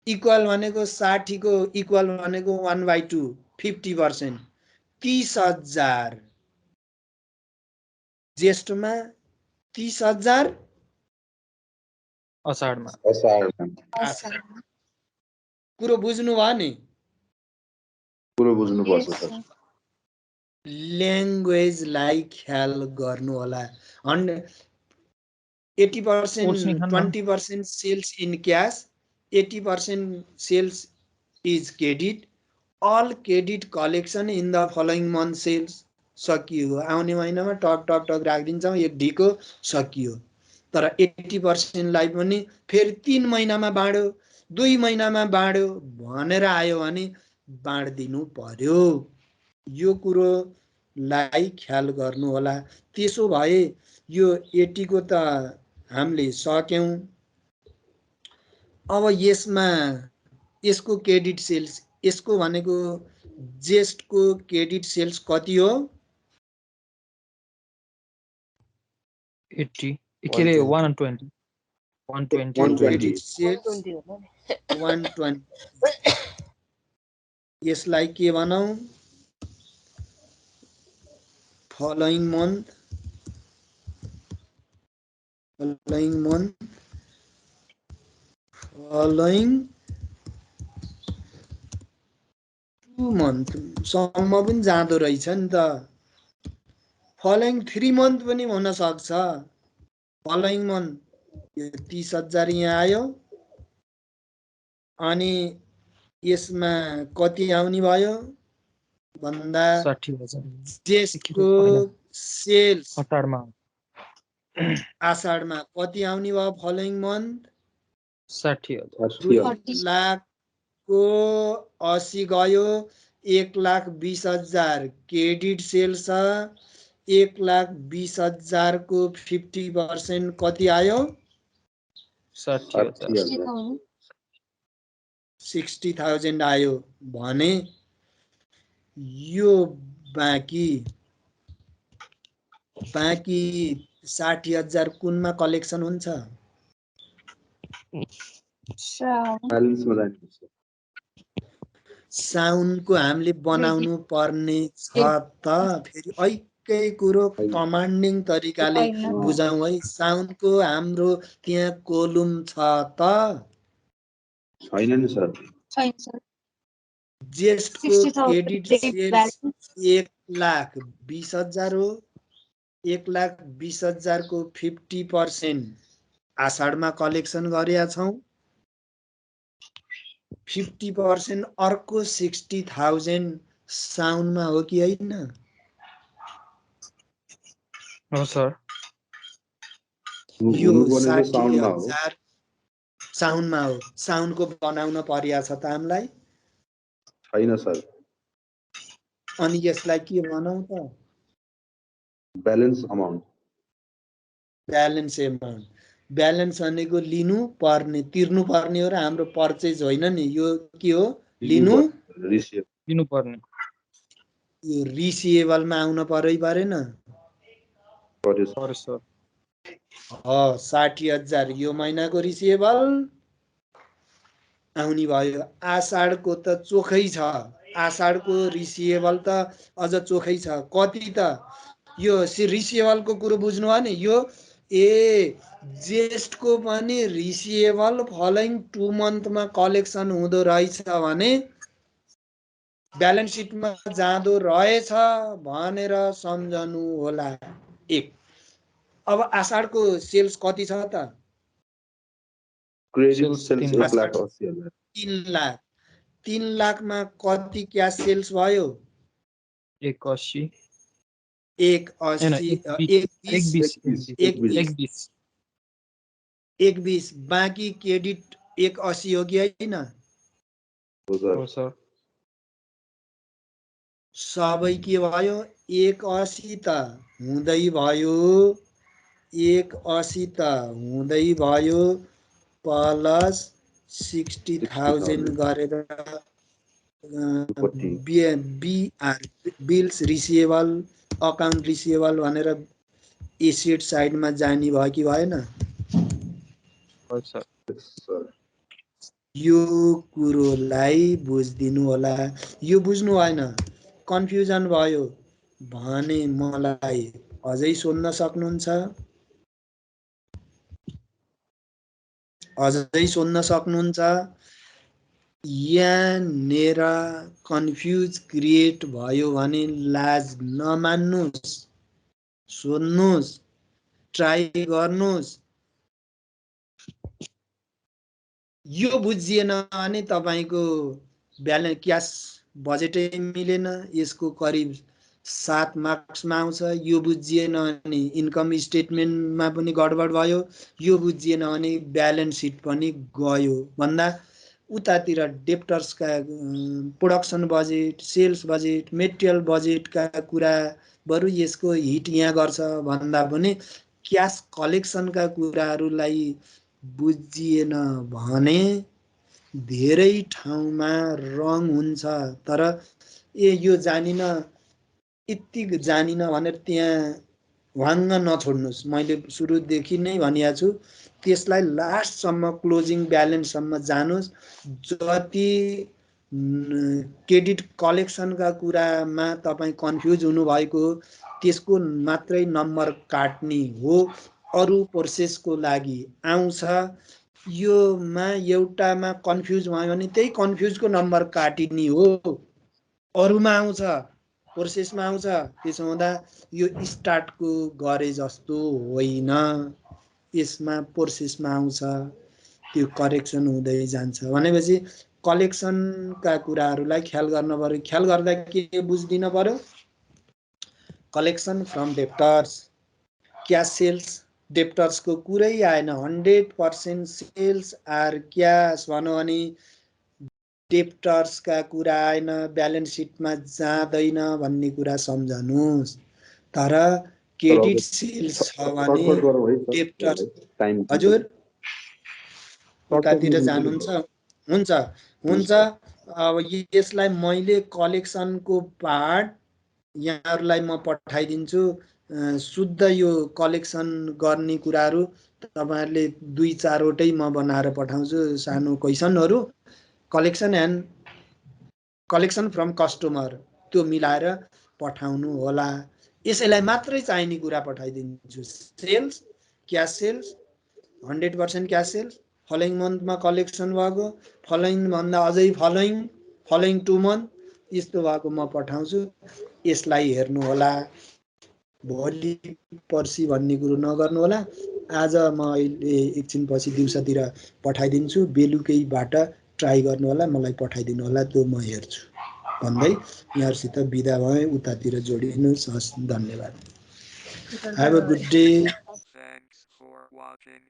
इक्वल भनेको 60 को इक्वल भनेको 1/2 50%, 30,000 ज्येष्ठमा, 30,000 असाढमा। असाढमा। कुरो बुझ्नु भयो नि? कुरो बुझ्नुपर्छ सर। ल्याङ्ग्वेजलाई ख्याल गर्नु होला। 80% 20% sales in cash, 80% sales is credit, all credit collection in the following month sales. सकियो। आउने महिनामा टक टक टक राखिदिन्छौँ, एक ढिको सकियो। तर 80% लाई पनि फेरि 3 महिनामा बाँड्यो, 2 महिनामा बाँड्यो भनेर आयो भने बाँडिदिनु पर्यो। यो कुरोलाई ख्याल गर्नु होला। त्यसो भए यो 80 को त हामीले सक्यौं। अब यसमा यसको क्रेडिट सेल्स, यसको भनेको जेस्टको क्रेडिट सेल्स कति हो? 80 के रे 120 क्रेडिट सेल्स 120। यसलाई के भनौं? फलोइङ मन्थ, फलोइङ 2 मन्थ सम्म पनि जाँदो रहेछ नि त। फलोइङ 3 मन्थ पनि हुन सक्छ। फलोइङ मन्थ यो 30,000 यहाँ आयो, अनि यसमा कति आउने भयो भन्दा 60,000 जेस्टको सेल्स असाढमा आषाढमा कति आउने भयो? Following month 60,000। 2 लाखको 80 गयो, 1,20,000 क्रेडिट सेल्स छ। 1,20,000 को 50% कति आयो? 60,000। 60,000 आयो भने यो बाँकी 60,000 कुनमा कलेक्सन हुन्छ? साउनको हामीले बनाउनु पर्ने छ त। फेरि ऐकै कुरो कमान्डिङ तरिकाले बुझाउँ है। साउनको हाम्रो त्यहाँ कोलुम छ त? छैन नि सर। जेस्टको क्रेडिट सेल्स 1,20,000 हो। 1,20,000 को 50% आषाढमा कलेक्सन गरेका छौं। 50% अर्को 60,000 साउनमा हो कि होइन? हो सर। यो 60,000 साउनमा हो। साउनको बनाउन पर्या छ त हामीलाई? छैन सर। अनि यसलाई के भनौं त? Balance amount. Balance amount. Balance भनेको लिनु पर्ने, तिर्नु पर्ने हो र हाम्रो पर्चेज होइन नि। यो के हो? लिनु पर्ने। यो रिसिएबलमा आउन परेन? पर्यो सर। 60,000 यो महिनाको रिसिएबल आउने भयो। आषाढको त चोखै छ। आषाढको रिसिएबल त अझ चोखै छ। कति त? यो रिसिएबलको कुरो बुझ्नु भयो नि? यो जेस्टको पनि रिसिएबल फलोइङ 2 मन्थमा कलेक्सन हुँदो रहेछ भने ब्यालेन्स सिटमा जाँदो रहेछ भनेर सम्झनु होला। 1 अब आषाढको सेल्स कति छ त? Credit Sales sales 3 1,80,000 3 lakh. 3 लाखमा कति क्यास सेल्स भयो? 180 120 बाँकी क्रेडिट 180 हो कि होइन? हो सर। सबै के भयो? 180 त हुँदै भयो, 180 त हुँदै भयो प्लस 60,000 गरेर बिल्स रिसिएबल अकाउन्ट रिसिएबल भनेर एसेट साइडमा जाने भयो कि भएन? हो सर। यो कुरोलाई बुझिदिनु होला। यो बुझ्नु भएन, कन्फ्युजन भयो भने मलाई अझै सोध्न सक्नुहुन्छ, अझै सोध्न सक्नुहुन्छ। यहाँनिर कन्फ्युज क्रिएट भयो भने लाज नमान्नुहोस्, सोध्नुहोस्, ट्राई गर्नुहोस्। यो बुझिएन भने तपाईको ब्यालेन्स क्यास बजेटै मिलेन, यसको करिब 7 मार्क्समा आउँछ। यो बुझिएन भने इन्कम स्टेटमेन्टमा पनि गडबड भयो, यो बुझिएन भने ब्यालेन्स सिट पनि गयो भन्दा उतातिर डेप्टर्सका production budget, sales budget, material बजेटका कुरा बरु यसको हिट यहाँ गर्छ भन्दा पनि क्यास कलेक्सनका कुराहरूलाई बुझिएन भने धेरै ठाउँमा रङ हुन्छ। तर यो जानिन, यति जानिन भनेर त्यहाँ वाङ्ग नछोड्नुहोस्। मैले सुरुदेखि नै भनिएको छु, त्यसलाई लास्टसम्म क्लोजिङ ब्यालेन्ससम्म जानुहोस्। जति क्रेडिट कलेक्सनका कुरामा तपाईँ कन्फ्युज हुनुभएको हो त्यसको मात्रै नम्बर काट्ने हो, अरू प्रोसेसको लागि आउँछ। योमा एउटामा कन्फ्युज भयो भने त्यही कन्फ्युजको नम्बर काटिने हो, अरूमा आउँछ, प्रोसेसमा आउँछ। त्यसो हुँदा यो स्टार्टको गरे जस्तो होइन, यसमा प्रोसेसमा आउँछ, त्यो करेक्सन हुँदै जान्छ। भनेपछि कलेक्सनका कुराहरूलाई ख्याल गर्न पर्यो। ख्याल गर्दा के बुझिदिन पर्यो? Collection from debtors, cash sales डेप्टर्सको कुरै आएन। 100% सेल्स आर क्यास भन्यो भने डेप्टर्सका कुरा आएन, ब्यालेन्स सिटमा जाँदैन भन्ने कुरा सम्झनुहोस्। तर क्रेडिट सेल्स छ भने डेप्टर्स, हजुर उतातिर जानुहुन्छ? हुन्छ हुन्छ। अब यसलाई मैले कलेक्सनको पार्ट यहाँहरूलाई म पठाइदिन्छु। शुद्ध यो कलेक्सन गर्ने कुराहरू तपाईहरुले 2-4 वटै म बनाएर पठाउँछु, सानो क्वेशनहरू। कलेक्सन फ्रम कस्टमर त्यो मिलाएर पठाउनु होला। यसैलाई मात्रै चाहिने कुरा पठाइदिन्छु। Sales, cash sales, 100% cash sales, following मन्थमा कलेक्सन भएको, फलोइङ भन्दा अझै फलोइङ 2 मन्थ यस्तो भएको म पठाउँछु। यसलाई हेर्नु होला। भोलि पर्सि भन्ने कुरो नगर्नु होला। आज म अहिले एकछिनपछि दिउँसोतिर पठाइदिन्छु, बेलुकैबाट ट्राई गर्नु होला, मलाई पठाइदिनु होला, त्यो म हेर्छु भन्दै यहाँहरुसित बिदा भए। उतातिर जोडिनुहोस्। हस्, धन्यवाद। Have a good day. Thanks for watching.